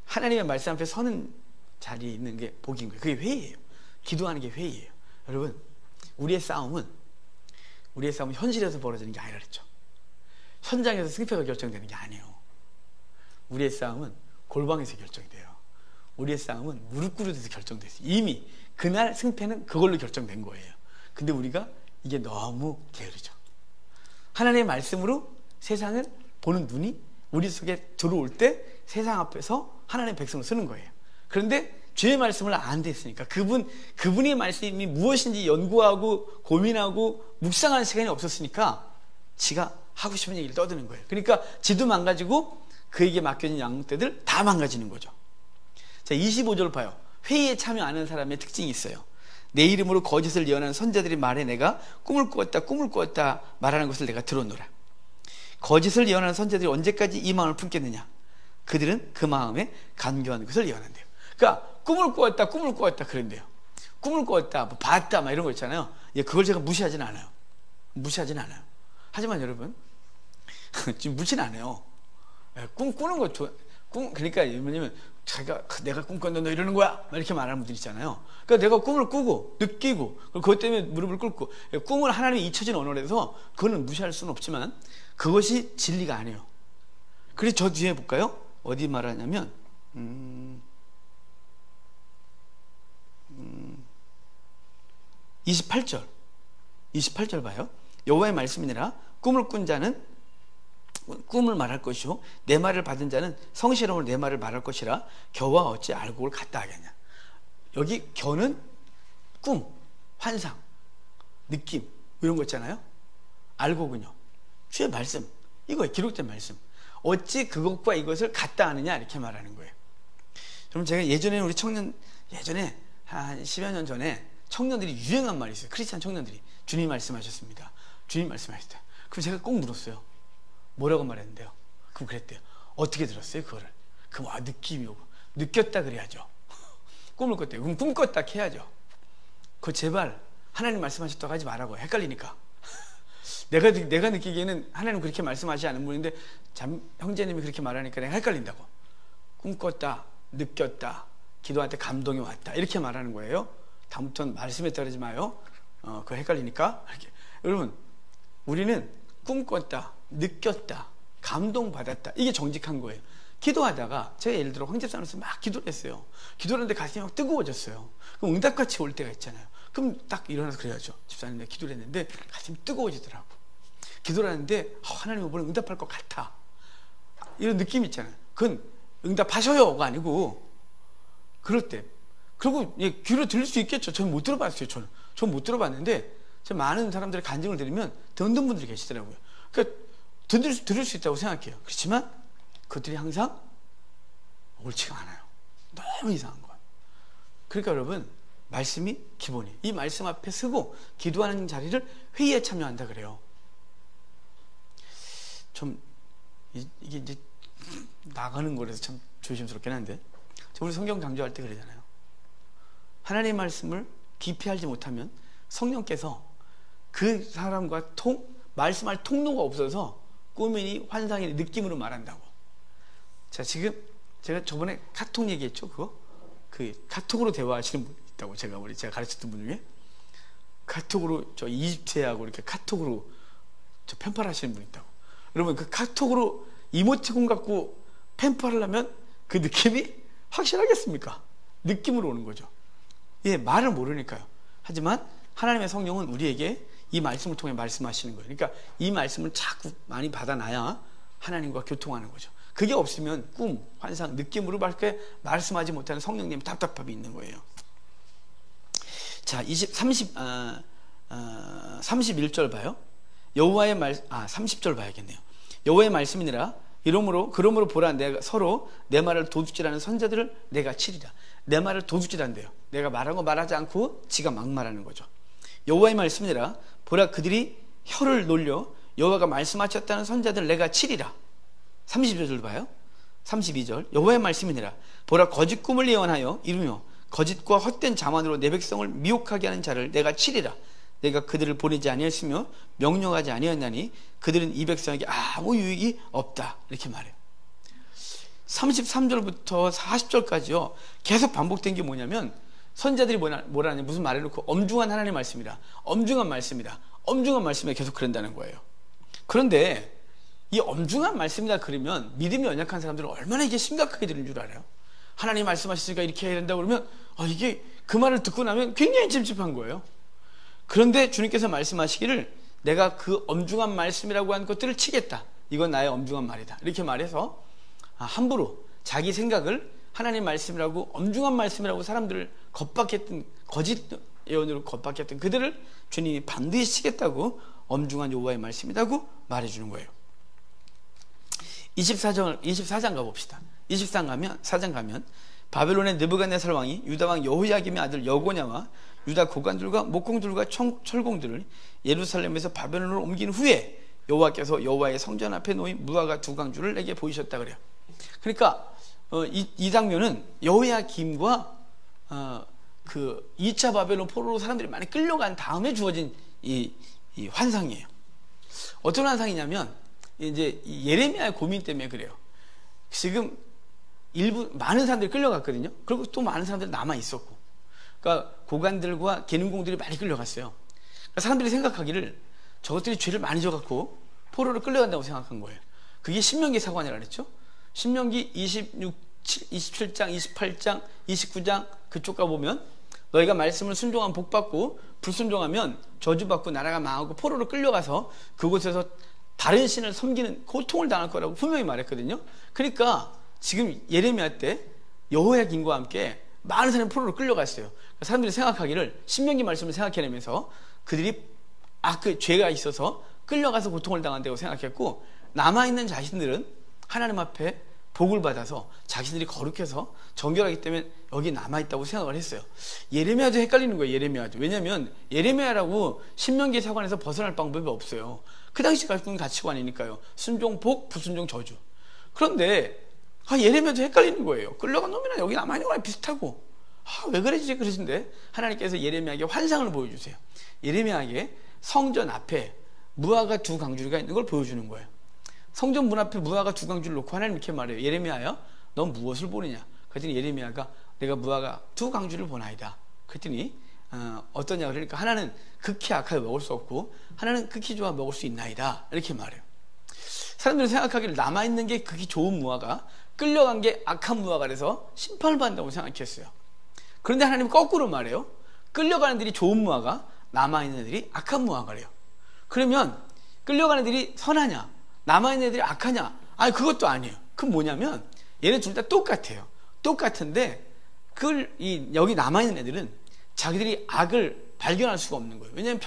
하나님의 말씀 앞에 서는 자리에 있는 게 복인 거예요. 그게 회의예요. 기도하는 게 회의예요. 여러분 우리의 싸움은 현실에서 벌어지는 게 아니라 그랬죠. 현장에서 승패가 결정되는 게 아니에요. 우리의 싸움은 골방에서 결정돼요. 우리의 싸움은 무릎 꿇으면서 결정됐어요. 이미 그날 승패는 그걸로 결정된 거예요. 근데 우리가 이게 너무 게으르죠. 하나님의 말씀으로 세상을 보는 눈이 우리 속에 들어올 때 세상 앞에서 하나님의 백성을 쓰는 거예요. 그런데 주의 말씀을 안 됐으니까 그분의 말씀이 무엇인지 연구하고 고민하고 묵상하는 시간이 없었으니까 지가 하고 싶은 얘기를 떠드는 거예요. 그러니까 지도 망가지고 그에게 맡겨진 양떼들 다 망가지는 거죠. 자, 25절 봐요. 회의에 참여 안 하는 사람의 특징이 있어요. 내 이름으로 거짓을 예언하는 선자들이 말해 내가 꿈을 꾸었다 말하는 것을 내가 들었노라. 거짓을 예언하는 선자들이 언제까지 이 마음을 품겠느냐? 그들은 그 마음에 간교하는 것을 예언한대요. 그러니까 꿈을 꾸었다 그런대요. 꿈을 꾸었다, 뭐 봤다, 막 이런 거 있잖아요. 예, 그걸 제가 무시하진 않아요. 하지만 여러분 지금 무시는 안 해요. 예, 꿈 꾸는 거 좋아. 그러니까 뭐냐면 내가 꿈 꿨는데 너 이러는 거야? 막 이렇게 말하는 분들 있잖아요. 그러니까 내가 꿈을 꾸고 느끼고 그것 때문에 무릎을 꿇고 꿈을 하나님이 잊혀진 언어라서 그거는 무시할 수는 없지만 그것이 진리가 아니에요. 그래서 저 뒤에 볼까요? 어디 말하냐면 28절 봐요. 여호와의 말씀이니라 꿈을 꾼 자는 꿈을 말할 것이요 내 말을 받은 자는 성실함으로 내 말을 말할 것이라 겨와 어찌 알곡을 같다 하겠냐. 여기 겨는 꿈, 환상, 느낌 이런 거 있잖아요. 알곡은요 주의 말씀, 이거에 기록된 말씀. 어찌 그것과 이것을 같다 하느냐 이렇게 말하는 거예요. 그럼 제가 예전에 우리 청년, 예전에 한 10여 년 전에 청년들이 유행한 말이 있어요. 크리스찬 청년들이 주님 말씀하셨습니다. 주님 말씀하셨다. 그럼 제가 꼭 물었어요. 뭐라고 말했는데요? 그럼 그랬대요. 어떻게 들었어요 그거를? 그럼 느낌이 오고 느꼈다 그래야죠. 꿈을 꿨대요. 그럼 꿈꿨다 해야죠. 그거 제발 하나님 말씀하셨다고 하지 말라고. 헷갈리니까. 내가 느끼기에는 하나님 그렇게 말씀하시지 않은 분인데 형제님이 그렇게 말하니까 내가 헷갈린다고. 꿈꿨다, 느꼈다, 기도한테 감동이 왔다 이렇게 말하는 거예요. 다음부터는 말씀에 따르지 마요. 그거 헷갈리니까. 이렇게. 여러분 우리는 꿈꿨다, 느꼈다, 감동받았다 이게 정직한 거예요. 기도하다가 제가 예를 들어 황집사님께서 막 기도를 했어요. 기도를 하는데 가슴이 막 뜨거워졌어요. 그럼 응답같이 올 때가 있잖아요. 그럼 딱 일어나서 그래야죠. 집사님 내가 기도를 했는데 가슴이 뜨거워지더라고. 기도를 하는데 하나님 이번에 응답할 것 같아 이런 느낌이 있잖아요. 그건 응답하셔요가 아니고 그럴 때. 그리고 귀로 들릴 수 있겠죠. 저는 못 들어봤어요. 저는 못 들어봤는데 많은 사람들의 간증을 들으면 듣는 분들이 계시더라고요. 그러니까 들을 수 있다고 생각해요. 그렇지만 그것들이 항상 옳지가 않아요. 너무 이상한 거예요. 그러니까 여러분 말씀이 기본이에요. 이 말씀 앞에 서고 기도하는 자리를 회의에 참여한다 그래요. 좀 이게 이제 나가는 거라서 참 조심스럽긴 한데 우리 성경 강조할 때 그러잖아요. 하나님의 말씀을 깊이 알지 못하면 성령께서 그 사람과 말씀할 통로가 없어서 꿈이니 환상이니 느낌으로 말한다고. 자, 지금 제가 저번에 카톡 얘기했죠. 그거? 그 카톡으로 대화하시는 분 있다고. 제가 가르쳤던 분 중에 카톡으로 저 이집트하고 이렇게 카톡으로 저 펜팔 하시는 분 있다고. 여러분 그 카톡으로 이모티콘 갖고 펜팔을 하면 그 느낌이 확실하겠습니까? 느낌으로 오는 거죠. 예, 말을 모르니까요. 하지만 하나님의 성령은 우리에게 이 말씀을 통해 말씀하시는 거예요. 그러니까 이 말씀을 자꾸 많이 받아놔야 하나님과 교통하는 거죠. 그게 없으면 꿈, 환상, 느낌으로 말씀하지 못하는 성령님 답답함이 있는 거예요. 자, 31절 봐요. 여호와의 30절 봐야겠네요. 여호와의 말씀이니라. 그러므로 보라, 내가 서로 내 말을 도둑질하는 선자들을 내가 치리라. 내 말을 도둑질한대요. 내가 말한 거 말하지 않고 지가 막 말하는 거죠. 여호와의 말씀이니라. 보라, 그들이 혀를 놀려 여호와가 말씀하셨다는 선자들을 내가 치리라. 32절 봐요. 32절 여호와의 말씀이니라. 보라, 거짓 꿈을 예언하여 이루며 거짓과 헛된 자만으로 내 백성을 미혹하게 하는 자를 내가 치리라. 내가 그들을 보내지 아니했으며 명령하지 아니었나니 그들은 이 백성에게 아무 유익이 없다. 이렇게 말해요. 33절부터 40절까지요. 계속 반복된 게 뭐냐면 선자들이 뭐라냐 무슨 말해놓고 엄중한 하나님의 말씀이다. 엄중한 말씀이다. 엄중한 말씀에 계속 그런다는 거예요. 그런데 이 엄중한 말씀이다 그러면 믿음이 연약한 사람들은 얼마나 이게 심각하게 들리는 줄 알아요? 하나님 말씀하셨으니까 이렇게 해야 된다고 그러면 이게 그 말을 듣고 나면 굉장히 찝찝한 거예요. 그런데 주님께서 말씀하시기를 내가 그 엄중한 말씀이라고 한 것들을 치겠다. 이건 나의 엄중한 말이다. 이렇게 말해서 함부로 자기 생각을 하나님 말씀이라고 엄중한 말씀이라고 사람들을 겁박했던 거짓 예언으로 겁박했던 그들을 주님이 반드시 치겠다고 엄중한 여호와의 말씀이라고 말해주는 거예요. 24장 가봅시다. 24장 가면 바벨론의 느부갓네살 왕이 유다 왕 여호야김의 아들 여고냐와 유다 고관들과 목공들과 철공들을 예루살렘에서 바벨론으로 옮긴 후에 여호와께서 여호와의 성전 앞에 놓인 무화과 두 강주를 내게 보이셨다 그래요. 그러니까 이 장면은 여호야김과 그 2차 바벨론 포로로 사람들이 많이 끌려간 다음에 주어진 이 환상이에요. 어떤 환상이냐면 이제 예레미야의 고민 때문에 그래요. 지금 많은 사람들이 끌려갔거든요. 그리고 또 많은 사람들이 남아 있었고, 그러니까 고관들과 계능공들이 많이 끌려갔어요. 그러니까 사람들이 생각하기를 저것들이 죄를 많이 져갖고 포로로 끌려간다고 생각한 거예요. 그게 신명기 사관이라 그랬죠. 신명기 27장, 28장, 29장 그쪽 가보면 너희가 말씀을 순종하면 복받고 불순종하면 저주받고 나라가 망하고 포로로 끌려가서 그곳에서 다른 신을 섬기는 고통을 당할 거라고 분명히 말했거든요. 그러니까 지금 예레미야 때 여호야긴과 함께 많은 사람이 포로로 끌려갔어요. 사람들이 생각하기를 신명기 말씀을 생각해내면서 그들이 그 죄가 있어서 끌려가서 고통을 당한다고 생각했고, 남아있는 자신들은 하나님 앞에 복을 받아서 자신들이 거룩해서 정결하기 때문에 여기 남아있다고 생각을 했어요. 예레미야도 헷갈리는 거예요. 예레미야도. 왜냐하면 예레미야라고 신명기 사관에서 벗어날 방법이 없어요. 그 당시 가지고 가치관이니까요. 순종 복, 불순종 저주. 그런데 예레미야도 헷갈리는 거예요. 끌려간 놈이나 여기 남아있는 거랑 비슷하고, 왜 그러지 그러신데 하나님께서 예레미야에게 환상을 보여주세요. 예레미야에게 성전 앞에 무화과 두 강줄기가 있는 걸 보여주는 거예요. 성전 문 앞에 무화과 두 강줄을 놓고 하나님 이렇게 말해요. 예레미야야, 넌 무엇을 보느냐? 그랬더니 예레미야가 내가 무화과 두 강줄을 보나이다. 그랬더니 어떠냐? 그러니까 하나는 극히 악하여 먹을 수 없고 하나는 극히 좋아 먹을 수 있나이다. 이렇게 말해요. 사람들은 생각하기를 남아있는 게 극히 좋은 무화과, 끌려간 게 악한 무화과라서 심판을 받는다고 생각했어요. 그런데 하나님은 거꾸로 말해요. 끌려가는 애들이 좋은 무화과, 남아있는 애들이 악한 무화과래요. 그러면 끌려가는 애들이 선하냐, 남아있는 애들이 악하냐? 그것도 아니에요. 그건 뭐냐면 얘네 둘 다 똑같아요. 똑같은데 여기 남아있는 애들은 자기들이 악을 발견할 수가 없는 거예요. 왜냐하면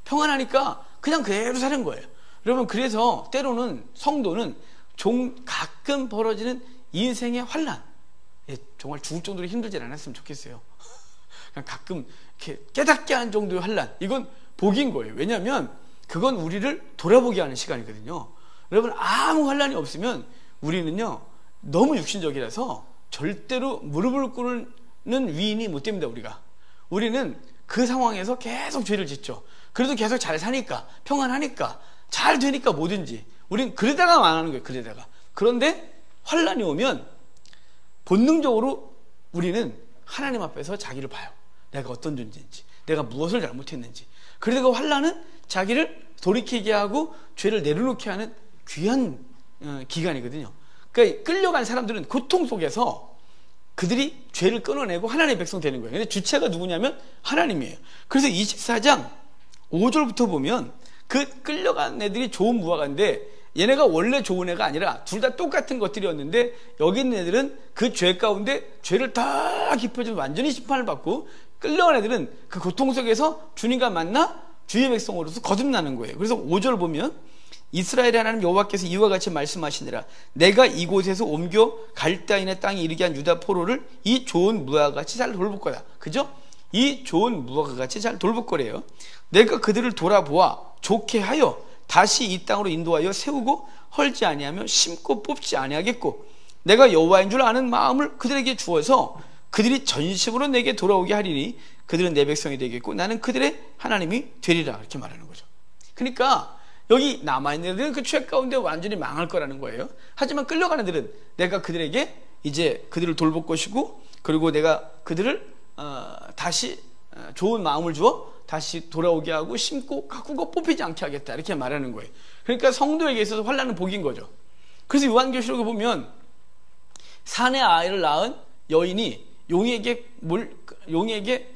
평안하니까 그냥 그대로 사는 거예요. 여러분, 그래서 때로는 성도는 가끔 벌어지는 인생의 환난, 정말 죽을 정도로 힘들지 않았으면 좋겠어요. 그냥 가끔 이렇게 깨닫게 하는 정도의 환난, 이건 복인 거예요. 왜냐하면 그건 우리를 돌아보게 하는 시간이거든요. 여러분, 아무 환난이 없으면 우리는요 너무 육신적이라서 절대로 무릎을 꿇는 위인이 못 됩니다. 우리는 그 상황에서 계속 죄를 짓죠. 그래도 계속 잘 사니까, 평안하니까, 잘 되니까 뭐든지 우리는 그러다가 망하는 거예요. 그런데 환난이 오면 본능적으로 우리는 하나님 앞에서 자기를 봐요. 내가 어떤 존재인지, 내가 무엇을 잘못했는지. 그래서 그 환난은 자기를 돌이키게 하고 죄를 내려놓게 하는 귀한 기간이거든요. 그러니까 끌려간 사람들은 고통 속에서 그들이 죄를 끊어내고 하나님의 백성 되는 거예요. 근데 주체가 누구냐면 하나님이에요. 그래서 24장 5절부터 보면 그 끌려간 애들이 좋은 무화과인데 얘네가 원래 좋은 애가 아니라 둘 다 똑같은 것들이었는데 여기 있는 애들은 그 죄 가운데 죄를 다 깊어지면 완전히 심판을 받고, 끌려간 애들은 그 고통 속에서 주님과 만나 주의 백성으로서 거듭나는 거예요. 그래서 5절 보면 이스라엘의 하나님 여호와께서 이와 같이 말씀하시니라. 내가 이곳에서 옮겨 갈대아인의 땅에 이르게 한 유다 포로를 이 좋은 무화과같이 잘 돌볼 거다. 그죠? 이 좋은 무화과같이 잘 돌볼 거래요. 내가 그들을 돌아보아 좋게 하여 다시 이 땅으로 인도하여 세우고 헐지 아니하며 심고 뽑지 아니하겠고, 내가 여호와인 줄 아는 마음을 그들에게 주어서 그들이 전심으로 내게 돌아오게 하리니 그들은 내 백성이 되겠고 나는 그들의 하나님이 되리라. 이렇게 말하는 거죠. 그러니까 여기 남아있는 애들은 그 죄 가운데 완전히 망할 거라는 거예요. 하지만 끌려가는 애들은 내가 그들에게 이제 그들을 돌볼 것이고, 그리고 내가 그들을 다시 좋은 마음을 주어 다시 돌아오게 하고 심고 가꾸고 뽑히지 않게 하겠다. 이렇게 말하는 거예요. 그러니까 성도에게 있어서 환난은 복인 거죠. 그래서 요한계시록에 보면 산의 아이를 낳은 여인이 용에게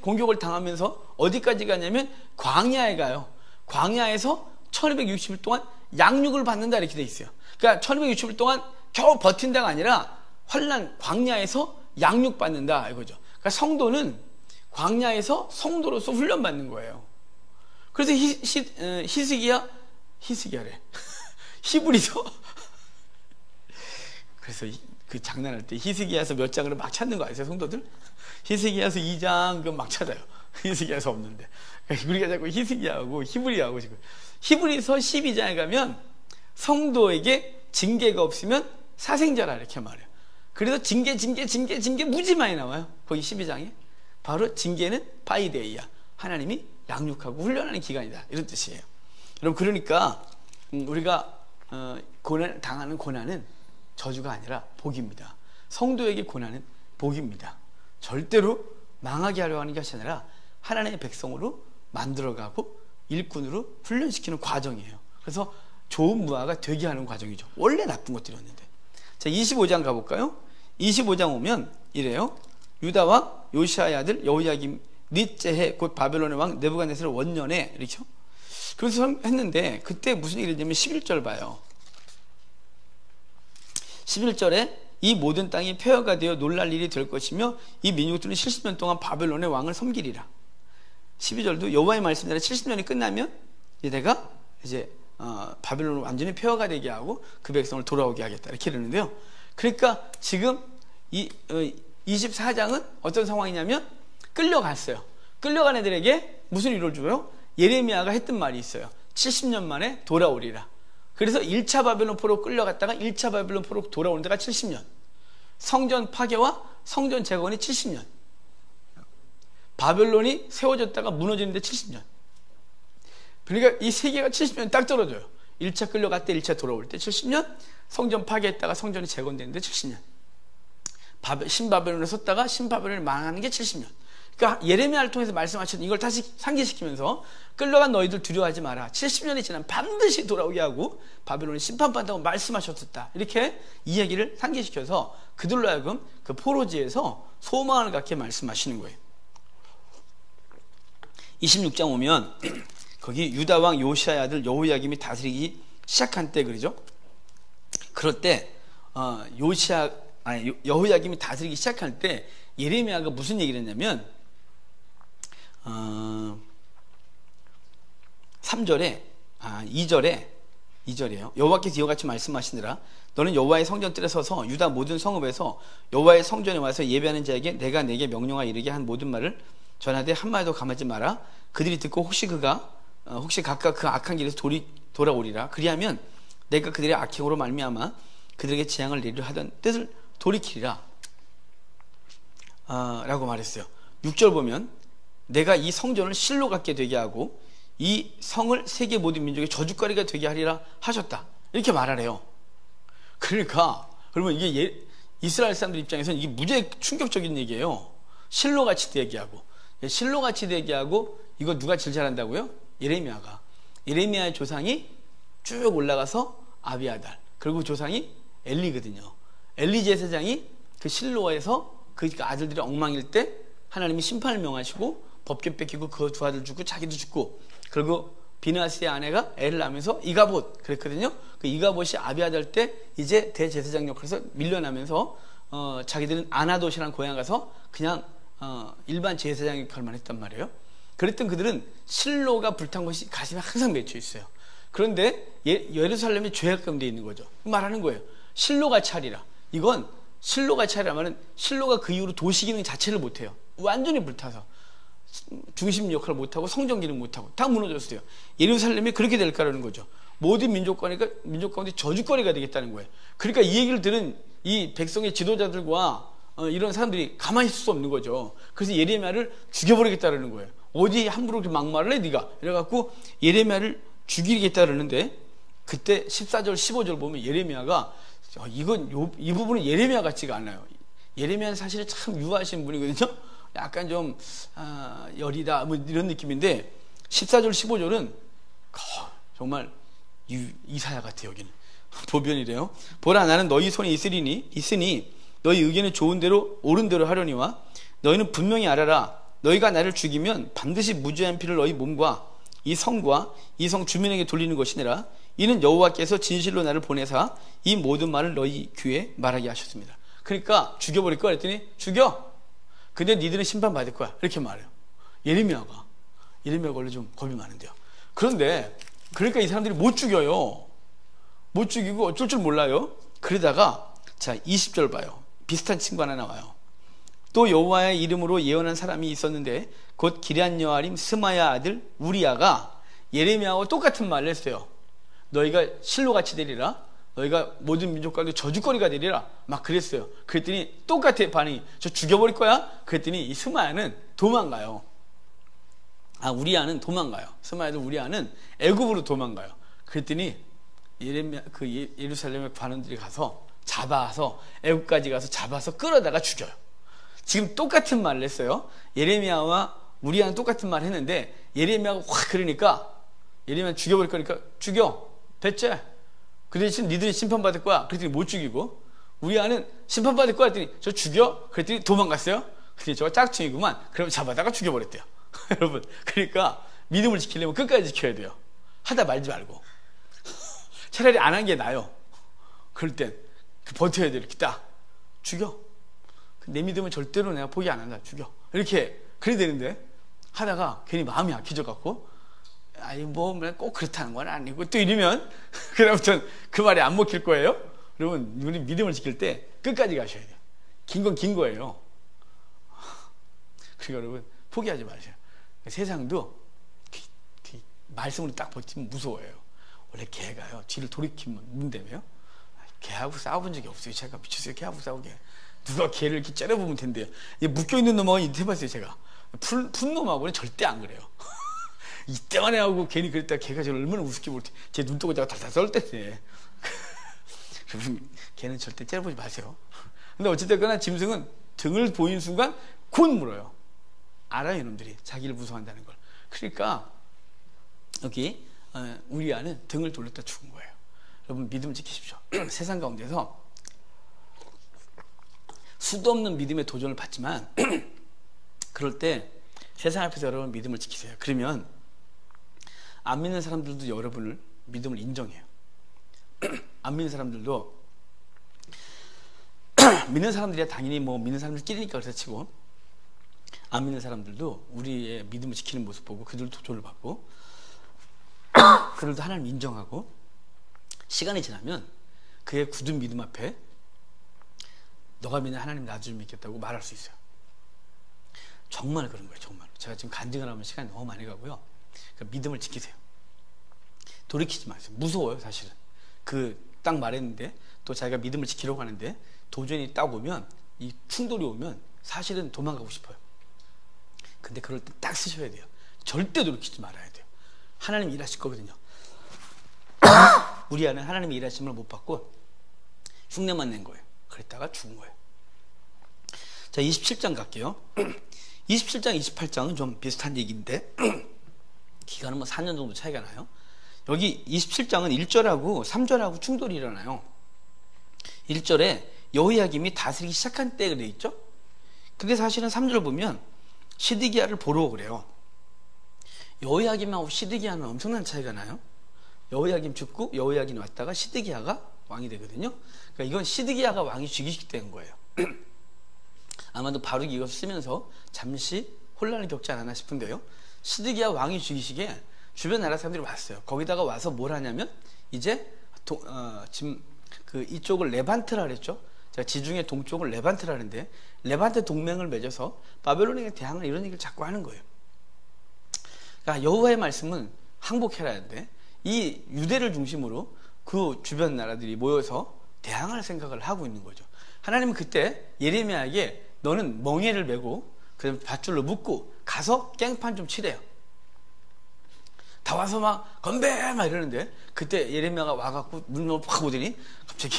공격을 당하면서 어디까지 가냐면 광야에 가요. 광야에서 1260일 동안 양육을 받는다, 이렇게 돼 있어요. 그러니까 1260일 동안 겨우 버틴다가 아니라 환난 광야에서 양육받는다 이거죠. 그러니까 성도는 광야에서 성도로서 훈련받는 거예요. 그래서 히스기야래. 히브리서. 그래서 그 장난할 때 히스기야서 몇 장을 막 찾는 거 아세요, 성도들? 히스기야서 2장 막 찾아요. 히스기야서 없는데. 우리가 자꾸 히스기야하고 히브리하고 지금. 히브리서 12장에 가면 성도에게 징계가 없으면 사생자라 이렇게 말해요. 그래서 징계 무지 많이 나와요. 거기 12장에. 바로 징계는 파이데이야. 하나님이 양육하고 훈련하는 기간이다. 이런 뜻이에요. 여러분, 그러니까 우리가 당하는 고난은 저주가 아니라 복입니다. 성도에게 고난은 복입니다. 절대로 망하게 하려 하는 것이 아니라 하나님의 백성으로 만들어가고 일꾼으로 훈련시키는 과정이에요. 그래서 좋은 무화가 되게 하는 과정이죠. 원래 나쁜 것들이었는데. 자, 25장 가볼까요? 25장 오면 이래요. 유다 왕 요시아의 아들 여호야김 넷째 해 곧 바벨론의 왕 느부갓네살 원년에, 이렇죠? 그래서 했는데 그때 무슨 얘기를 했냐면 11절 봐요. 11절에 이 모든 땅이 폐허가 되어 놀랄 일이 될 것이며 이 민족들은 70년 동안 바벨론의 왕을 섬기리라. 12절도 여호와의 말씀대로 70년이 끝나면 내가 이제 바벨론을 완전히 폐허가 되게 하고 그 백성을 돌아오게 하겠다 이렇게 이러는데요. 그러니까 지금 이 24장은 어떤 상황이냐면 끌려갔어요. 끌려간 애들에게 무슨 위로를 줘요? 예레미야가 했던 말이 있어요. 70년 만에 돌아오리라. 그래서 1차 바벨론 포로 끌려갔다가 1차 바벨론 포로 돌아오는 데가 70년. 성전 파괴와 성전 재건이 70년. 바벨론이 세워졌다가 무너지는데 70년. 그러니까 이 세 개가 70년 딱 떨어져요. 1차 끌려갈 때 1차 돌아올 때 70년, 성전 파괴했다가 성전이 재건되는데 70년, 신바벨론에 섰다가 신바벨론을 망하는 게 70년. 그러니까 예레미야를 통해서 말씀하셨던 이걸 다시 상기시키면서 끌려간 너희들 두려워하지 마라. 70년이 지나면 반드시 돌아오게 하고 바벨론이 심판받는다고 말씀하셨었다. 이렇게 이 얘기를 상기시켜서 그들로 하여금 그 포로지에서 소망을 갖게 말씀하시는 거예요. 26장 오면 거기 유다 왕 요시아의 아들 여호야김이 다스리기 시작한 때 그러죠. 그럴 때 여호야김이 다스리기 시작할 때 예레미야가 무슨 얘기를 했냐면 3절에 2절이에요. 여호와께서 이와 같이 말씀하시니라. 너는 여호와의 성전뜰에 서서 유다 모든 성읍에서 여호와의 성전에 와서 예배하는 자에게 내가 내게 명령하여 이르게 한 모든 말을 전하되 한마디도 감하지 마라. 그들이 듣고 혹시 각각 그 악한 길에서 돌아오리라. 그리하면 내가 그들의 악행으로 말미암아 그들에게 재앙을 내리려 하던 뜻을 돌이키리라 라고 말했어요. 6절 보면 내가 이 성전을 실로 갖게 되게 하고 이 성을 세계 모든 민족의 저주거리가 되게 하리라 하셨다. 이렇게 말하래요. 그러니까 그러면 이게 이스라엘 사람들 입장에서는 이게 무지하게 충격적인 얘기예요. 실로같이 되게 하고, 실로같이 되게 하고, 이거 누가 제일 잘한다고요? 예레미야가. 예레미야의 조상이 쭉 올라가서 아비아달, 그리고 조상이 엘리거든요. 엘리 제사장이 그 실로에서 그 아들들이 엉망일 때 하나님이 심판을 명하시고 법궤 뺏기고 그 두 아들 죽고 자기도 죽고, 그리고 비느하스의 아내가 애를 낳으면서 이가봇 그랬거든요. 그 이가봇이 아비아달 때 이제 대제사장 역할에서 밀려나면서 자기들은 아나돗이라는 고향 가서 그냥 일반 제사장 역할만 했단 말이에요. 그랬던 그들은 실로가 불탄 것이 가슴에 항상 맺혀 있어요. 그런데 예루살렘이 죄악 가운데 있는 거죠. 말하는 거예요. 실로가 차리라. 이건 실로가 차리라 말은 실로가 그 이후로 도시 기능 자체를 못해요. 완전히 불타서 중심 역할을 못하고 성전 기능 못하고 다 무너졌어요. 예루살렘이 그렇게 될까라는 거죠. 모든 민족 가운데 저주거리가 되겠다는 거예요. 그러니까 이 얘기를 들은 이 백성의 지도자들과 이런 사람들이 가만히 있을 수 없는 거죠. 그래서 예레미야를 죽여버리겠다는 거예요. 어디 함부로 막말을 해 네가 이래갖고 예레미야를 죽이겠다 그러는데, 그때 14절 15절 보면 예레미야가 이 부분은 예레미야 같지가 않아요. 예레미야는 사실 참 유하신 분이거든요. 약간 좀 여리다 뭐 이런 느낌인데 14절 15절은 정말 이사야 같아요. 여기는 보변이래요. 보라, 나는 너희 손에 있으니 너희 의견은 좋은 대로 옳은 대로 하려니와 너희는 분명히 알아라. 너희가 나를 죽이면 반드시 무죄한 피를 너희 몸과 이 성과 이 성 주민에게 돌리는 것이니라. 이는 여호와께서 진실로 나를 보내사 이 모든 말을 너희 귀에 말하게 하셨습니다. 그러니까 죽여버릴 거야 그랬더니 죽여. 근데 니들은 심판받을 거야 이렇게 말해요. 예레미야가 원래 좀 겁이 많은데요. 그런데 그러니까 이 사람들이 못 죽여요. 못 죽이고 어쩔 줄 몰라요. 그러다가 자 20절 봐요. 비슷한 친구 하나 나와요. 또 여호와의 이름으로 예언한 사람이 있었는데 곧 기럇 여아림 스마야 아들 우리야가 예레미야와 똑같은 말을 했어요. 너희가 실로같이 되리라. 너희가 모든 민족 가운데 저주거리가 되리라. 막 그랬어요. 그랬더니 똑같아 반응이. 저 죽여버릴 거야? 그랬더니 이 스마야는 도망가요. 우리야는 도망가요. 스마야도 우리야는 애굽으로 도망가요. 그랬더니 예루살렘의 관원들이 가서 잡아서 애굽까지 가서 잡아서 끌어다가 죽여요. 지금 똑같은 말을 했어요. 예레미야와 우리야는 똑같은 말을 했는데 예레미야가 확 그러니까 예레미야 죽여버릴 거니까 죽여. 됐지? 그 대신 니들이 심판받을 거야. 그랬더니 못 죽이고, 우리야는 심판받을 거야 했더니 저 죽여? 그랬더니 도망갔어요. 그랬더니 저가 짝퉁이구만. 그럼 잡아다가 죽여버렸대요. 여러분, 그러니까 믿음을 지키려면 끝까지 지켜야 돼요. 하다 말지 말고. 차라리 안 한 게 나아요. 그럴 땐 버텨야 돼. 이렇게 딱 죽여. 내 믿음은 절대로 내가 포기 안 한다. 죽여. 이렇게 그래야 되는데 하다가 괜히 마음이 약해져갖고 아니 뭐 꼭 그렇다는 건 아니고 또 이러면 그다음부터는 그 말이 안 먹힐 거예요. 여러분 우리 믿음을 지킬 때 끝까지 가셔야 돼요. 긴 건 긴 거예요. 그러니까 여러분 포기하지 마세요. 세상도 말씀으로 딱 버티면 무서워요. 원래 개가요 뒤를 돌이키면 문대매요. 개하고 싸워본 적이 없어요. 제가 미쳤어요. 개하고 싸우게. 누가 개를 이렇게 째려보면 된대요. 묶여있는 놈하고 해봤어요. 제가 푼 놈하고는 절대 안 그래요. 이때만 해하고 괜히 그랬다가 걔가 저를 얼마나 우습게 볼 때 제 눈동자가 달달 썰 때인데 여러분 걔는 절대 째려보지 마세요. 근데 어쨌든 짐승은 등을 보이는 순간 곧 물어요. 알아요 이놈들이 자기를 무서워한다는 걸. 그러니까 여기 우리 아는 등을 돌렸다 죽은 거예요. 여러분 믿음을 지키십시오. 세상 가운데서 수도 없는 믿음의 도전을 받지만 그럴 때 세상 앞에서 여러분 믿음을 지키세요. 그러면 안 믿는 사람들도 여러분을 믿음을 인정해요. 안 믿는 사람들도 믿는 사람들이야 당연히 뭐 믿는 사람들끼리니까 그렇다 치고 안 믿는 사람들도 우리의 믿음을 지키는 모습 보고 그들도 도전을 받고 그들도 하나님 인정하고 시간이 지나면 그의 굳은 믿음 앞에 너가 믿는 하나님 나도 좀 믿겠다고 말할 수 있어요. 정말 그런 거예요. 정말. 제가 지금 간증을 하면 시간이 너무 많이 가고요. 그러니까 믿음을 지키세요. 돌이키지 마세요. 무서워요 사실은. 딱 말했는데 또 자기가 믿음을 지키려고 하는데 도전이 딱 오면 이 충돌이 오면 사실은 도망가고 싶어요. 근데 그럴 때 딱 쓰셔야 돼요. 절대 돌이키지 말아야 돼요. 하나님 일하실 거거든요. 우리 안에 하나님의 일하심을 못 받고 흉내만 낸 거예요. 그랬다가 죽은 거예요. 자 27장 갈게요. 27장 28장은 좀 비슷한 얘기인데 기간은 뭐 4년 정도 차이가 나요. 여기 27장은 1절하고 3절하고 충돌이 일어나요. 1절에 여호야김이 다스리기 시작한 때 그래 있죠. 근데 사실은 3절 보면 시드기야를 보러 그래요. 여호야김하고 시드기야는 엄청난 차이가 나요. 여호야김 죽고 여호야김 왔다가 시드기야가 왕이 되거든요. 그러니까 이건 시드기야가 왕이 즉위식된 거예요. 아마도 바룩이 이걸 쓰면서 잠시 혼란을 겪지 않았나 싶은데요. 시드기야 왕이 즉위식에 주변 나라 사람들이 왔어요. 거기다가 와서 뭘 하냐면 이제 지금 이쪽을 레반트라 그랬죠. 제가 지중해 동쪽을 레반트라 하는데 레반트 동맹을 맺어서 바벨론에게 대항을 이런 얘기를 자꾸 하는 거예요. 그러니까 여호와의 말씀은 항복해라 하는데 이 유대를 중심으로 그 주변 나라들이 모여서 대항할 생각을 하고 있는 거죠. 하나님은 그때 예레미야에게 너는 멍에를 메고 그다음에 밧줄로 묶고 가서 깽판 좀 치래요. 다 와서 막 건배 막 이러는데 그때 예레미야가 와갖고 눈을 팍 보더니 갑자기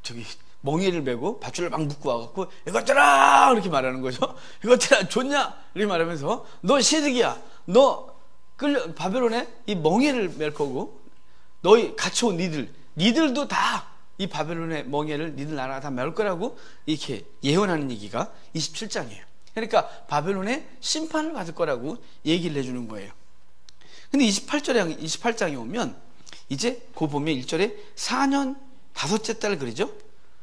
저기 멍에를 메고 밧줄을 막 묶고 와갖고 이것들아 이렇게 말하는 거죠. 이것들아 좋냐 이렇게 말하면서 너 시드기야 너 바벨론에 이 멍에를 맬 거고 너희 같이 온 니들도 다 이 바벨론의 멍에를 니들 나라가 다 맬 거라고 이렇게 예언하는 얘기가 27장이에요. 그러니까 바벨론에 심판을 받을 거라고 얘기를 해주는 거예요. 근데 28장에 오면 이제 그 보면 1절에 4년 5째 달 그러죠.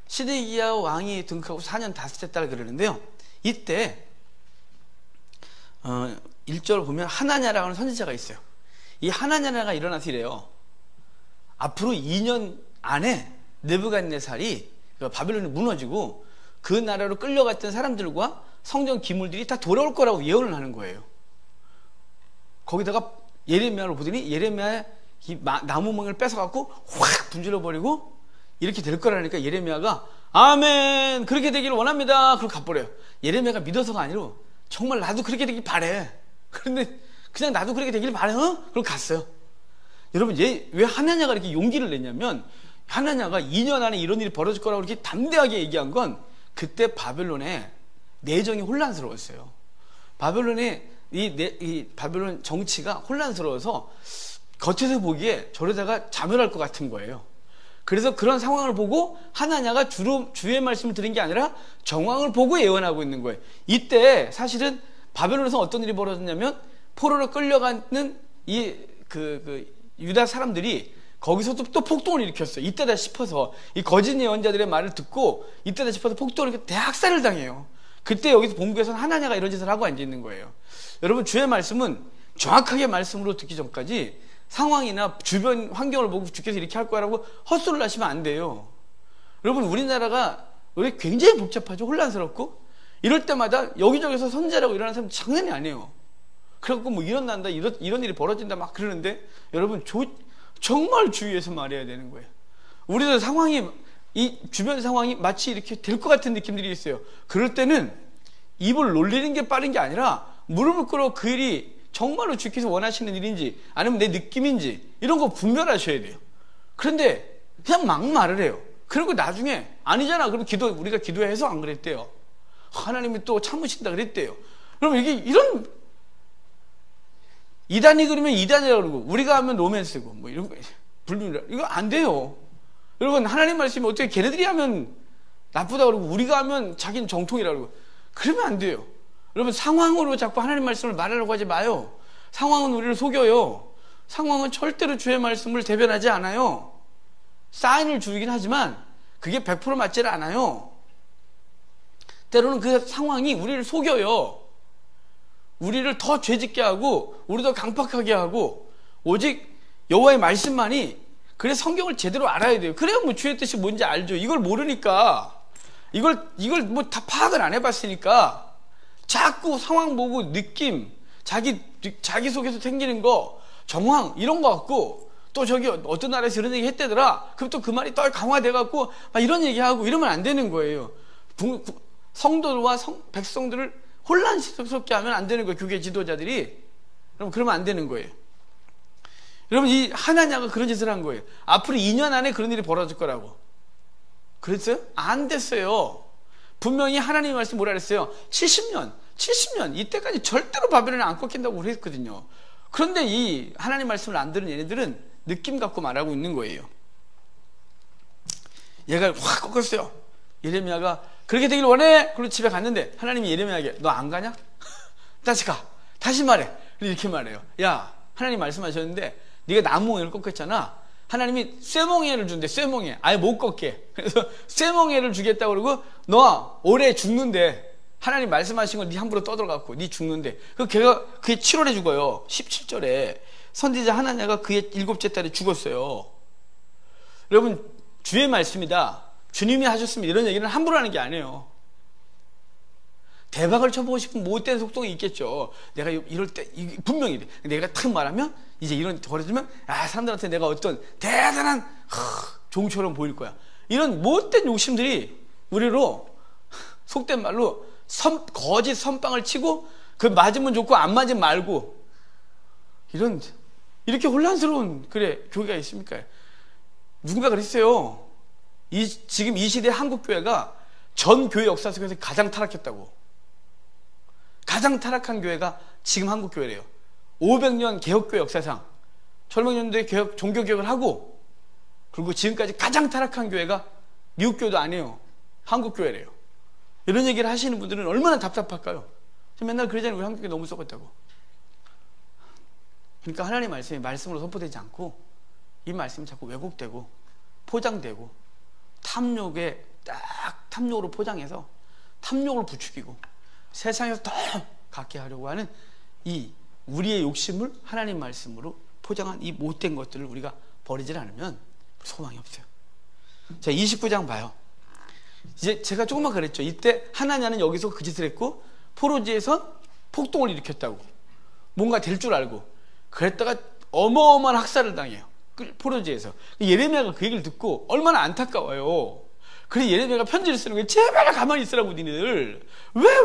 시드기야 왕이 등극하고 4년 5째 달 그러는데요. 이때 1절 보면 하나냐라고 하는 선지자가 있어요. 이 하나냐가 일어나서 이래요. 앞으로 2년 안에 느부갓네살이 바벨론이 무너지고 그 나라로 끌려갔던 사람들과 성전 기물들이 다 돌아올 거라고 예언을 하는 거예요. 거기다가 예레미야를 보더니 예레미야의 이 나무멍을 뺏어갖고 확 분질러버리고 이렇게 될 거라니까 예레미야가 아멘 그렇게 되기를 원합니다. 그러고 가버려요. 예레미야가 믿어서가 아니라 정말 나도 그렇게 되길 바래. 그런데 그냥 나도 그렇게 되길 바래. 그러고 갔어요. 여러분 왜 하나냐가 이렇게 용기를 냈냐면 하나냐가 2년 안에 이런 일이 벌어질 거라고 이렇게 담대하게 얘기한 건 그때 바벨론의 내정이 혼란스러웠어요. 바벨론의 이 바벨론 정치가 혼란스러워서 겉에서 보기에 저러다가 자멸할 것 같은 거예요. 그래서 그런 상황을 보고 하나냐가 주로 주의 말씀을 드린 게 아니라 정황을 보고 예언하고 있는 거예요. 이때 사실은 바벨론에서 어떤 일이 벌어졌냐면 포로로 끌려가는 이 유다 사람들이 거기서 또 폭동을 일으켰어요. 이때다 싶어서 이 거짓 예언자들의 말을 듣고 이때다 싶어서 폭동을 일으켜 대학살을 당해요. 그때 여기서 본부에서는 하나냐가 이런 짓을 하고 앉아 있는 거예요. 여러분, 주의 말씀은 정확하게 말씀으로 듣기 전까지 상황이나 주변 환경을 보고 주께서 이렇게 할 거라고 헛소리를 하시면 안 돼요. 여러분, 우리나라가 우리 굉장히 복잡하죠. 혼란스럽고 이럴 때마다 여기저기서 선제라고 일어나는 사람 장난이 아니에요. 그래갖고 뭐 일어난다 이런 일이 벌어진다 막 그러는데 여러분 정말 주의해서 말해야 되는 거예요. 우리들 상황이 이 주변 상황이 마치 이렇게 될 것 같은 느낌들이 있어요. 그럴 때는 입을 놀리는 게 빠른 게 아니라 무릎을 꿇어 그 일이 정말로 주께서 원하시는 일인지 아니면 내 느낌인지 이런 거 분별하셔야 돼요. 그런데 그냥 막 말을 해요. 그리고 나중에 아니잖아. 그럼 우리가 기도해서 안 그랬대요. 하나님이 또 참으신다 그랬대요. 그럼 이런 이단이 그러면 이단이라고 그러고 우리가 하면 로맨스고 뭐 이런 거 불륜이라 이거 안 돼요. 여러분, 하나님 말씀이 어떻게 걔네들이 하면 나쁘다고 그러고 우리가 하면 자기는 정통이라고 그러고 그러면 안 돼요. 여러분, 상황으로 자꾸 하나님 말씀을 말하려고 하지 마요. 상황은 우리를 속여요. 상황은 절대로 주의 말씀을 대변하지 않아요. 사인을 주긴 하지만 그게 100% 맞지는 않아요. 때로는 그 상황이 우리를 속여요. 우리를 더 죄짓게 하고 우리도 강팍하게 하고 오직 여호와의 말씀만이 그래 성경을 제대로 알아야 돼요. 그래야 뭐 주의 뜻이 뭔지 알죠. 이걸 모르니까 이걸 뭐 다 파악을 안 해봤으니까 자꾸 상황 보고 느낌 자기 속에서 생기는 거 정황 이런 거 갖고 또 저기 어떤 나라에서 이런 얘기 했대더라. 그럼 또 그 말이 또 강화돼 갖고 막 이런 얘기하고 이러면 안 되는 거예요. 성도와 백성들을 혼란스럽게 하면 안 되는 거예요. 교회 지도자들이. 여러분, 그러면 안 되는 거예요. 여러분, 이 하나냐가 그런 짓을 한 거예요. 앞으로 2년 안에 그런 일이 벌어질 거라고. 그랬어요? 안 됐어요. 분명히 하나님의 말씀 뭐라 그랬어요? 70년 이때까지 절대로 바벨론이 안 꺾인다고 그랬거든요. 그런데 이 하나님 말씀을 안 들은 얘네들은 느낌 갖고 말하고 있는 거예요. 얘가 확 꺾었어요. 예레미야가 그렇게 되길 원해. 그리고 집에 갔는데 하나님이 예레미야에게 너 안 가냐? 다시 가. 다시 말해. 이렇게 말해요. 야, 하나님 말씀하셨는데 네가 나무홍이를 꺾었잖아. 하나님이 쇠멍이를 준대. 쇠멍이 아예 못 꺾게. 그래서 쇠멍이를 주겠다고 그러고 너 올해 죽는데 하나님 말씀하신 걸 네 함부로 떠들어갖고 네 죽는데 그게 7월에 죽어요. 17절에 선지자 하나냐가 그의 7째 딸이 죽었어요. 여러분, 주의 말씀이다. 주님이 하셨으면 이런 얘기는 함부로 하는 게 아니에요. 대박을 쳐보고 싶은 못된 속성이 있겠죠. 내가 이럴 때 분명히 내가 탁 말하면 이제 이런 벌어지면 사람들한테 내가 어떤 대단한 종처럼 보일 거야. 이런 못된 욕심들이 우리로 속된 말로 거짓 선빵을 치고 그 맞으면 좋고 안 맞으면 말고 이렇게 혼란스러운 교회가 있습니까? 누군가 그랬어요. 지금 이 시대 한국교회가 전 교회 역사 속에서 가장 타락했다고. 가장 타락한 교회가 지금 한국교회래요. 500년 개혁교회 역사상 철망년도에 종교개혁을 하고 그리고 지금까지 가장 타락한 교회가 미국교회도 아니에요. 한국교회래요. 이런 얘기를 하시는 분들은 얼마나 답답할까요? 맨날 그러잖아요. 우리 한국교회 너무 썩었다고. 그러니까 하나님 말씀이 말씀으로 선포되지 않고 이 말씀이 자꾸 왜곡되고 포장되고 탐욕으로 포장해서 탐욕을 부추기고 세상에서 더 갖게 하려고 하는 이 우리의 욕심을 하나님 말씀으로 포장한 이 못된 것들을 우리가 버리질 않으면 소망이 없어요. 자, 29장 봐요. 이제 제가 조금만 그랬죠. 이때 하나냐는 여기서 그 짓을 했고 포로지에선 폭동을 일으켰다고. 뭔가 될 줄 알고 그랬다가 어마어마한 학살을 당해요. 포로지에서. 예레미야가 그 얘기를 듣고 얼마나 안타까워요. 그래서 예레미야가 편지를 쓰는 거예요. 제발 가만히 있으라고 니네들.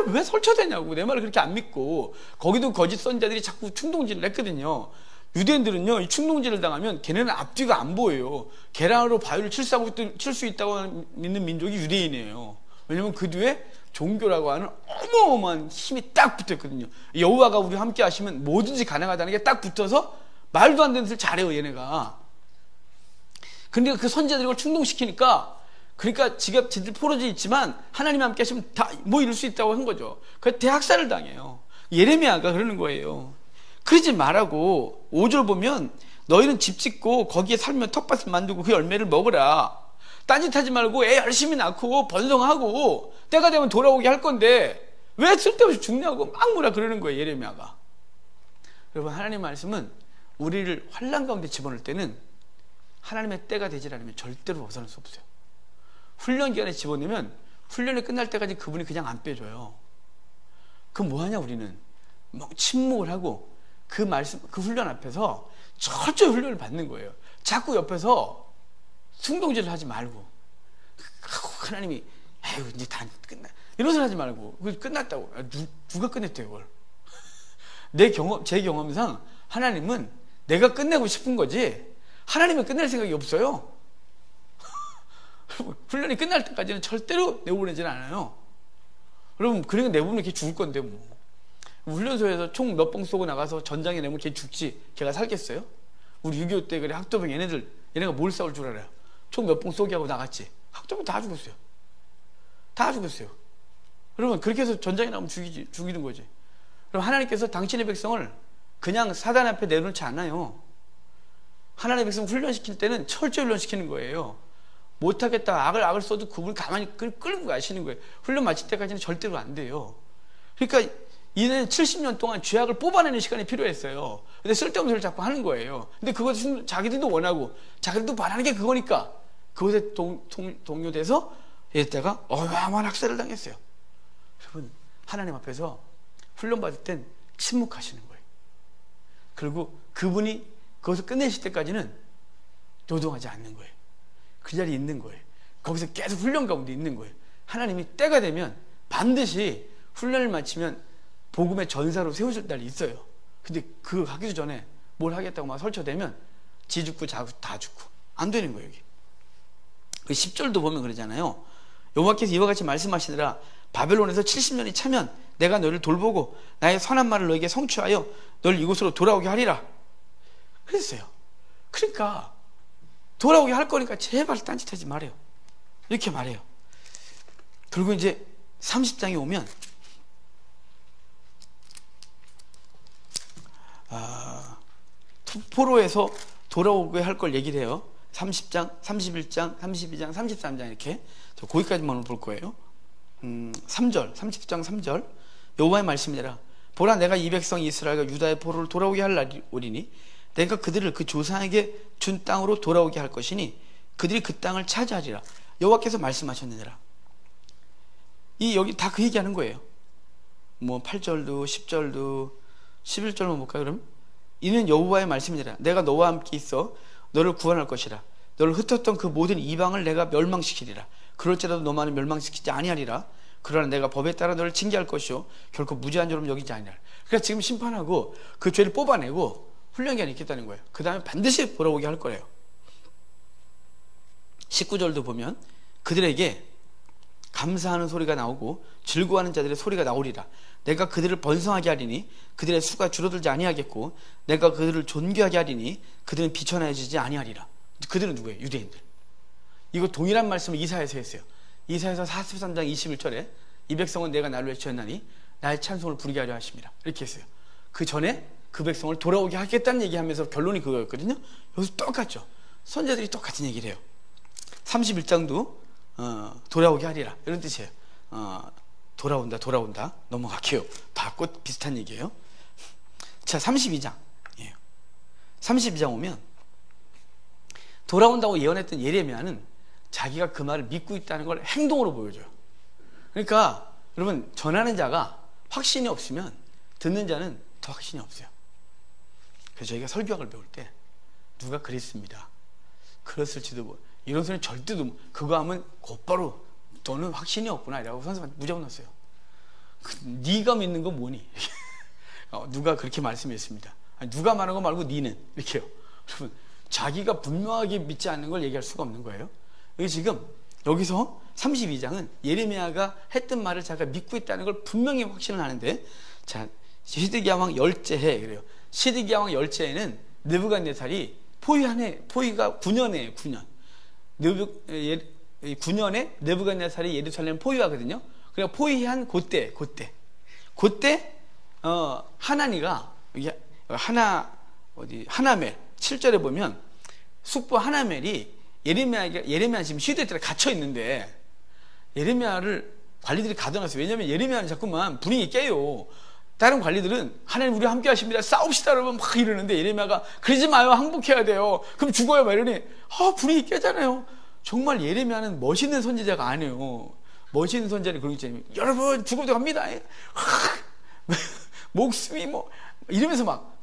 왜 설쳐대냐고. 내 말을 그렇게 안 믿고. 거기도 거짓 선자들이 자꾸 충동질을 했거든요. 유대인들은요, 이 충동질을 당하면 걔네는 앞뒤가 안 보여요. 계란으로 바위를 칠 수 있다고 믿는 민족이 유대인이에요. 왜냐면 그 뒤에 종교라고 하는 어마어마한 힘이 딱 붙었거든요. 여호와가 우리 함께 하시면 뭐든지 가능하다는 게 딱 붙어서 말도 안 되는 짓을 잘해요, 얘네가. 근데 그 선자들이 그걸 충동시키니까, 그러니까 지들 포로지 있지만 하나님이 함께 하시면 다 뭐 이룰 수 있다고 한 거죠. 그래서 대학살을 당해요. 예레미야가 그러는 거예요. 그러지 말라고. 5절 보면 너희는 집 짓고 거기에 살면 텃밭을 만들고 그 열매를 먹으라. 딴짓하지 말고 애 열심히 낳고 번성하고 때가 되면 돌아오게 할 건데 왜 쓸데없이 죽냐고 막 뭐라 그러는 거예요, 예레미야가. 여러분, 하나님 말씀은 우리를 환난 가운데 집어넣을 때는 하나님의 때가 되질 않으면 절대로 벗어날 수 없어요. 훈련 기간에 집어넣으면 훈련이 끝날 때까지 그분이 그냥 안 빼줘요. 그럼 뭐하냐, 우리는 막 침묵을 하고 그 말씀, 그 훈련 앞에서 철저히 훈련을 받는 거예요. 자꾸 옆에서 숭동질을 하지 말고, 하나님이 아유 이제 다 끝나 이런 소리 하지 말고, 끝났다고. 누가 끝냈대요 그걸? 제 경험상 하나님은 내가 끝내고 싶은 거지 하나님은 끝낼 생각이 없어요. 훈련이 끝날 때까지는 절대로 내보내지는 않아요. 여러분, 그러니까 내보내면 이렇게 죽을 건데 뭐. 훈련소에서 총 몇 방 쏘고 나가서 전장에 내면 걔 죽지 걔가 살겠어요? 우리 6.25 때 그래 학도병 얘네가 뭘 싸울 줄 알아요? 총 몇 방 쏘게 하고 나갔지. 학도병 다 죽었어요. 다 죽었어요. 여러분, 그렇게 해서 전장에 나오면 죽이는 거지. 그럼 하나님께서 당신의 백성을 그냥 사단 앞에 내놓지 않아요. 하나님의 백성 훈련시킬 때는 철저히 훈련시키는 거예요. 못하겠다, 악을 써도 그분을 가만히 끌고 가시는 거예요. 훈련 마칠 때까지는 절대로 안 돼요. 그러니까 이는 70년 동안 죄악을 뽑아내는 시간이 필요했어요. 근데 쓸데없는 소리를 자꾸 하는 거예요. 근데 그것은 자기들도 원하고 자기들도 바라는 게 그거니까 그것에 동요돼서 얘다가 어마어마한 학살을 당했어요. 여러분, 하나님 앞에서 훈련받을 땐 침묵하시는 거예요. 그리고 그분이 그것을 끝내실 때까지는 노동하지 않는 거예요. 그 자리에 있는 거예요. 거기서 계속 훈련 가운데 있는 거예요. 하나님이 때가 되면 반드시 훈련을 마치면 복음의 전사로 세우실 날이 있어요. 근데 그거 하기도 전에 뭘 하겠다고 막 설쳐대면 지 죽고 자 다 죽고 안 되는 거예요. 여기 그 10절도 보면 그러잖아요. 여호와께서 이와 같이 말씀하시더라. 바벨론에서 70년이 차면 내가 너를 돌보고 나의 선한 말을 너에게 성취하여 널 이곳으로 돌아오게 하리라 그랬어요. 그러니까 돌아오게 할 거니까 제발 딴짓하지 말아요. 이렇게 말해요. 그리고 이제 30장에 오면 포로에서 돌아오게 할 걸 얘기를 해요. 30장, 31장, 32장, 33장 이렇게. 거기까지만 볼 거예요. 3절, 30장 3절. 여호와의 말씀이라. 보라, 내가 이 백성 이스라엘과 유다의 포로를 돌아오게 할 날이 오리니 내가 그들을 그 조상에게 준 땅으로 돌아오게 할 것이니 그들이 그 땅을 차지하리라. 여호와께서 말씀하셨느니라. 여기 다 그 얘기하는 거예요. 뭐 8절도 10절도 11절만 볼까요? 그럼 이는 여호와의 말씀이니라. 내가 너와 함께 있어 너를 구원할 것이라. 너를 흩었던 그 모든 이방을 내가 멸망시키리라. 그럴지라도 너만은 멸망시키지 아니하리라. 그러나 내가 법에 따라 너를 징계할 것이요 결코 무죄한 죄로 여기지 아니하리라. 그러니까 지금 심판하고 그 죄를 뽑아내고 훈련기간이 있겠다는 거예요. 그 다음에 반드시 돌아오게 할 거래요. 19절도 보면 그들에게 감사하는 소리가 나오고 즐거워하는 자들의 소리가 나오리라. 내가 그들을 번성하게 하리니 그들의 수가 줄어들지 아니하겠고 내가 그들을 존귀하게 하리니 그들은 비천해지지 아니하리라. 그들은 누구예요? 유대인들. 이거 동일한 말씀을 이사야에서 했어요. 이사야서 43장 21절에 이 백성은 내가 나를 외쳤나니 나의 찬송을 부르게 하려 하십니다. 이렇게 했어요. 그 전에 그 백성을 돌아오게 하겠다는 얘기하면서 결론이 그거였거든요. 여기서 똑같죠. 선지자들이 똑같은 얘기를 해요. 31장도 돌아오게 하리라 이런 뜻이에요. 돌아온다 넘어갈게요. 다 곧 비슷한 얘기예요. 자, 32장 32장 오면 돌아온다고 예언했던 예레미야는 자기가 그 말을 믿고 있다는 걸 행동으로 보여줘요. 그러니까 여러분, 전하는 자가 확신이 없으면 듣는 자는 더 확신이 없어요. 그래서 저희가 설교학을 배울 때 누가 그랬습니다, 그랬을지도 이런 소리는 절대 그거 하면 곧바로 너는 확신이 없구나 이라고 선생님한테 무조건 넣었어요. 네가 믿는 건 뭐니? 누가 그렇게 말씀했습니다. 아니, 누가 말한 거 말고 니는 이렇게요. 여러분, 자기가 분명하게 믿지 않는 걸 얘기할 수가 없는 거예요. 여기 지금 여기서 32장은 예레미야가 했던 말을 자기가 믿고 있다는 걸 분명히 확신을 하는데, 자, 시드기야 왕 열째해 그래요. 시드기야 왕 열째에는 느부갓네살이 포위가 9년이에요. 9년. 9년에 느부갓네살이 예루살렘 포위하거든요. 그러니까 포위한 그때 하나니가 하나멜 7절에 보면 숙부 하나멜이 예레미야 지금 시대 때 갇혀 있는데 예레미야를 관리들이 가둬놨어요. 왜냐하면 예레미야는 자꾸만 분위기 깨요. 다른 관리들은 하나님 우리 함께 하십니다. 싸웁시다 여러분 막 이러는데 예레미야가 그러지 마요. 항복해야 돼요. 그럼 죽어요. 막 이러니 분위기 깨잖아요. 정말 예레미야는 멋있는 선지자가 아니에요. 멋있는 선지자는 그런 게 있잖아요. 여러분 죽어도 갑니다. 목숨이 뭐 이러면서 막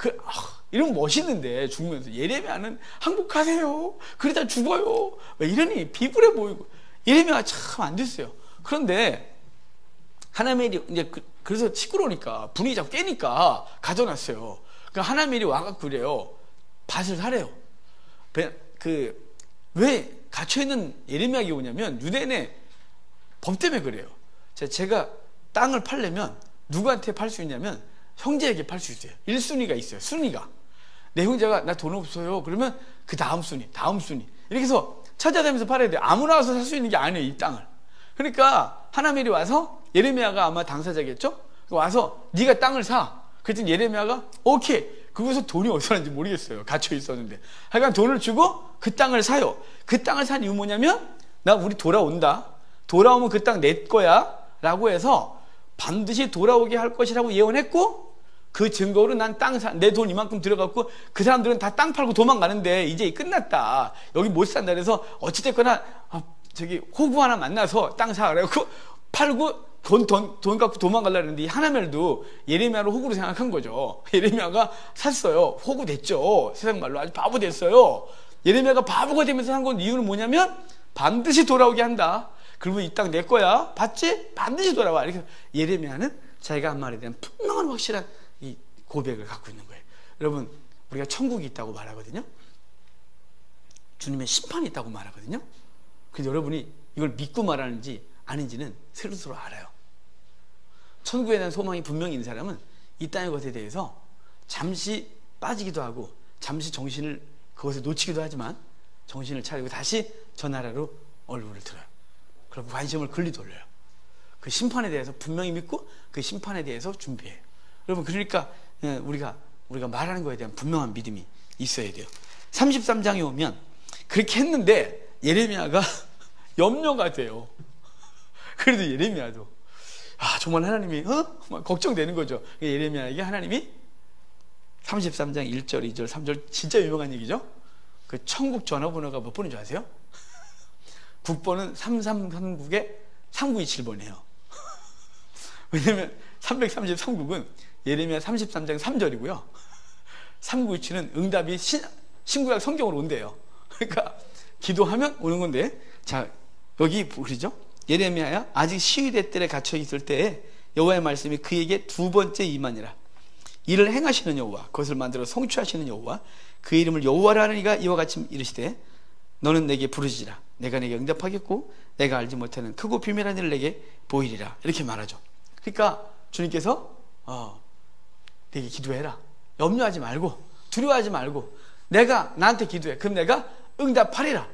이러면 멋있는데 죽으면서 예레미야는 항복하세요. 그러다 죽어요. 이러니 비굴해 보이고 예레미야가 참 안 됐어요. 그런데 하나멜이 이제 그래서 시끄러우니까 분위기 자꾸 깨니까 가져놨어요. 그러니까 하나멜이 와갖고 그래요. 밭을 사래요. 왜 갇혀있는 예레미야가 오냐면 유대인의 법 때문에 그래요. 제가 땅을 팔려면 누구한테 팔 수 있냐면 형제에게 팔 수 있어요. 1순위가 있어요. 순위가. 내 형제가 나 돈 없어요. 그러면 그 다음 순위, 다음 순위. 이렇게 해서 찾아다니면서 팔아야 돼요. 아무나 와서 살 수 있는 게 아니에요. 이 땅을. 그러니까 하나멜이 와서 예레미야가 아마 당사자겠죠? 와서 네가 땅을 사. 그랬더니 예레미야가 오케이. 그곳에서 돈이 어디서 났는지 모르겠어요. 갇혀 있었는데. 하여간 돈을 주고 그 땅을 사요. 그 땅을 산 이유 뭐냐면 우리 돌아온다. 돌아오면 그 땅 내 거야. 라고 해서 반드시 돌아오게 할 것이라고 예언했고 그 증거로 난 땅 내 돈 이만큼 들어갔고 그 사람들은 다 땅 팔고 도망가는데 이제 끝났다. 여기 못 산다. 그래서 어찌됐거나 호구 하나 만나서 땅 사. 그래갖고 팔고 돈 갖고 도망가려고 했는데 하나멜도 예레미야를 호구로 생각한 거죠. 예레미야가 샀어요. 호구 됐죠. 세상 말로 아주 바보 됐어요. 예레미야가 바보가 되면서 한 건 이유는 뭐냐면 반드시 돌아오게 한다. 그리고 이 땅 내 거야. 봤지? 반드시 돌아와. 이렇게 예레미야는 자기가 한 말에 대한 분명한 확실한 이 고백을 갖고 있는 거예요. 여러분 우리가 천국이 있다고 말하거든요. 주님의 심판이 있다고 말하거든요. 그래서 여러분이 이걸 믿고 말하는지 아닌지는 스스로 알아요. 천국에 대한 소망이 분명히 있는 사람은 이 땅의 것에 대해서 잠시 빠지기도 하고 잠시 정신을 그것에 놓치기도 하지만 정신을 차리고 다시 저 나라로 얼굴을 들어요. 그리고 관심을 글리 돌려요. 그 심판에 대해서 분명히 믿고 그 심판에 대해서 준비해요. 여러분 그러니까 우리가 말하는 거에 대한 분명한 믿음이 있어야 돼요. 33장에 오면 그렇게 했는데 예레미야가 염려가 돼요. 그래도 예레미야도 정말 하나님이 막 걱정되는 거죠. 예레미야에게 하나님이 33장 1절, 2절, 3절 진짜 유명한 얘기죠. 그 천국 전화번호가 몇 번인 줄 아세요? 국번은 3339에 3927번이에요. 왜냐면 333국은 예레미야 33장 3절이고요. 3927은 응답이 신구약 성경으로 온대요. 그러니까 기도하면 오는 건데, 자 여기 그러죠? 예레미야야 아직 시위대 뜰에 갇혀 있을 때에 여호와의 말씀이 그에게 두 번째 임하니라. 이를 행하시는 여호와, 그것을 만들어 성취하시는 여호와, 그의 이름을 여호와라 하느니가 이와 같이 이르시되 너는 내게 부르짖으라. 내가 내게 응답하겠고 내가 알지 못하는 크고 비밀한 일을 내게 보이리라. 이렇게 말하죠. 그러니까 주님께서 내게 기도해라. 염려하지 말고 두려워하지 말고 내가 나한테 기도해. 그럼 내가 응답하리라.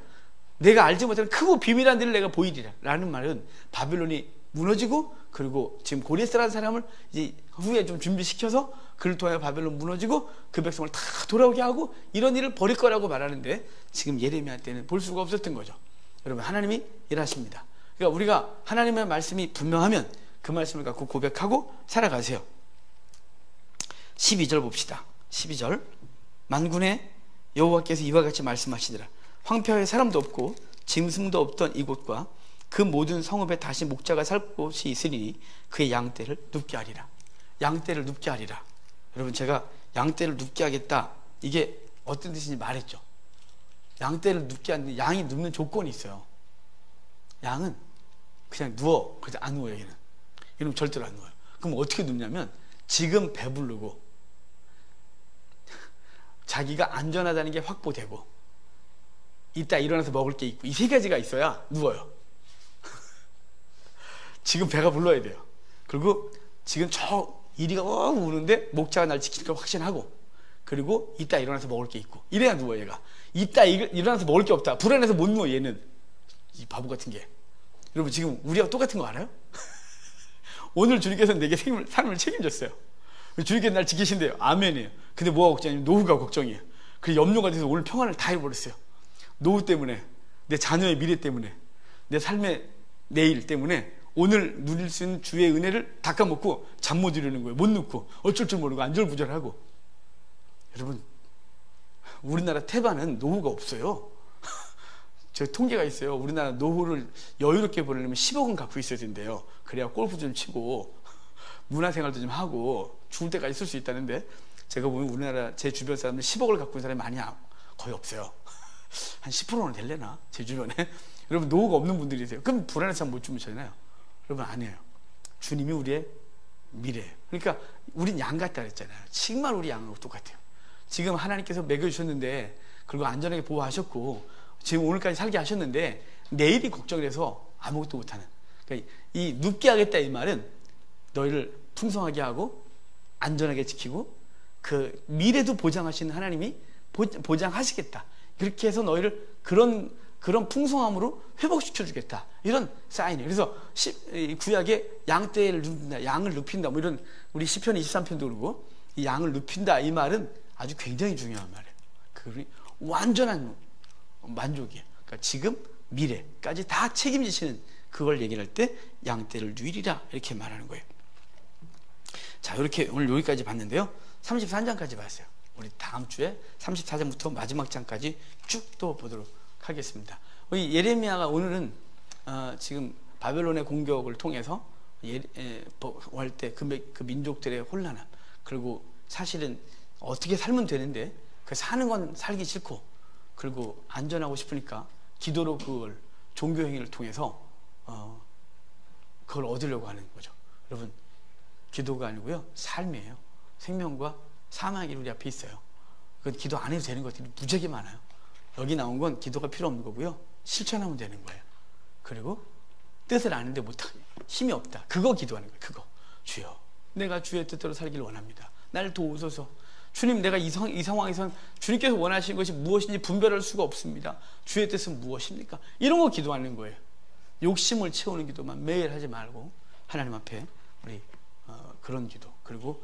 내가 알지 못하는 크고 비밀한 일을 내가 보이리라. 라는 말은 바빌론이 무너지고 그리고 지금 고레스라는 사람을 이제 후에 좀 준비시켜서 그를 통해 바벨론 무너지고 그 백성을 다 돌아오게 하고 이런 일을 벌일 거라고 말하는데 지금 예레미야 때는 볼 수가 없었던 거죠. 여러분 하나님이 일하십니다. 그러니까 우리가 하나님의 말씀이 분명하면 그 말씀을 갖고 고백하고 살아가세요. 12절 봅시다. 12절 만군의 여호와께서 이와 같이 말씀하시더라. 황폐하여 사람도 없고 짐승도 없던 이곳과 그 모든 성읍에 다시 목자가 살 곳이 있으리니 그의 양떼를 눕게 하리라. 양떼를 눕게 하리라. 여러분 제가 양떼를 눕게 하겠다 이게 어떤 뜻인지 말했죠. 양떼를 눕게 하는데 양이 눕는 조건이 있어요. 양은 그냥 누워. 그래서 안 누워요. 얘는 절대로 안 누워요. 그럼 어떻게 눕냐면 지금 배부르고 자기가 안전하다는 게 확보되고 이따 일어나서 먹을 게 있고 이 세 가지가 있어야 누워요. 지금 배가 불러야 돼요. 그리고 지금 저 이리가 우는데 목자가 날 지킬 걸 확신하고 그리고 이따 일어나서 먹을 게 있고 이래야 누워. 얘가 이따 일어나서 먹을 게 없다. 불안해서 못 누워. 얘는 이 바보 같은 게. 여러분 지금 우리하고 똑같은 거 알아요? 오늘 주님께서 내게 삶을 책임졌어요. 주님께서 날 지키신대요. 아멘이에요. 근데 뭐가 걱정이냐면 노후가 걱정이에요. 그 염려가 돼서 오늘 평안을 다 잃어버렸어요. 노후 때문에, 내 자녀의 미래 때문에, 내 삶의 내일 때문에 오늘 누릴 수 있는 주의 은혜를 다 까먹고 잠 못 이루는 거예요. 못 눕고 어쩔 줄 모르고 안절부절하고. 여러분, 우리나라 태반은 노후가 없어요. 저 통계가 있어요. 우리나라 노후를 여유롭게 보내려면 10억은 갖고 있어야 된대요. 그래야 골프 좀 치고 문화생활도 좀 하고 죽을 때까지 쓸 수 있다는데, 제가 보면 우리나라 제 주변 사람들 10억을 갖고 있는 사람이 많이 거의 없어요. 한 10%는 될래나? 제 주변에. 여러분, 노후가 없는 분들이세요. 그럼 불안해서 잠 못 주무시잖아요. 여러분, 아니에요. 주님이 우리의 미래예요. 그러니까 우린 양 같다 그랬잖아요. 정말 우리 양하고 똑같아요. 지금 하나님께서 먹여주셨는데, 그리고 안전하게 보호하셨고 지금 오늘까지 살게 하셨는데, 내일이 걱정을 해서 아무것도 못하는, 그러니까 이 눕게 하겠다 이 말은 너희를 풍성하게 하고 안전하게 지키고 그 미래도 보장하시는 하나님이 보장하시겠다, 그렇게 해서 너희를 그런 풍성함으로 회복시켜 주겠다, 이런 사인이에요. 그래서 구약에 양떼를 눕힌다, 양을 눕힌다, 뭐 이런, 우리 시편 23편도 그러고, 이 양을 눕힌다 이 말은 아주 굉장히 중요한 말이에요. 그 완전한 만족이에요. 그러니까 지금 미래까지 다 책임지시는, 그걸 얘기를 할 때 양떼를 누이리라 이렇게 말하는 거예요. 자, 이렇게 오늘 여기까지 봤는데요. 33장까지 봤어요. 우리 다음 주에 34장부터 마지막 장까지 쭉 또 보도록 하겠습니다. 우리 예레미야가 오늘은 지금 바벨론의 공격을 통해서 할 때 그 민족들의 혼란함, 그리고 사실은 어떻게 살면 되는데 그 사는 건 살기 싫고, 그리고 안전하고 싶으니까 기도로 그걸 종교행위를 통해서 그걸 얻으려고 하는 거죠. 여러분, 기도가 아니고요, 삶이에요. 생명과 사망이 우리 앞에 있어요. 그건 기도 안 해도 되는 것들이 무지하게 많아요. 여기 나온 건 기도가 필요 없는 거고요, 실천하면 되는 거예요. 그리고 뜻을 아는데 못하고 힘이 없다, 그거 기도하는 거예요. 그거, 주여 내가 주의 뜻대로 살기를 원합니다, 날 도우소서. 주님, 내가 이 상황에선 주님께서 원하시는 것이 무엇인지 분별할 수가 없습니다. 주의 뜻은 무엇입니까? 이런 거 기도하는 거예요. 욕심을 채우는 기도만 매일 하지 말고 하나님 앞에 우리 그런 기도, 그리고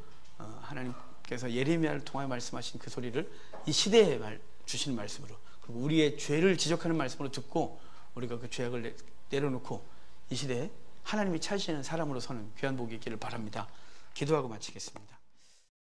하나님께서 예레미야를 통하여 말씀하신 그 소리를 이 시대에 주시는 말씀으로, 그리고 우리의 죄를 지적하는 말씀으로 듣고 우리가 그 죄악을 내려놓고 이 시대에 하나님이 찾으시는 사람으로 서는 귀한 복이 있기를 바랍니다. 기도하고 마치겠습니다.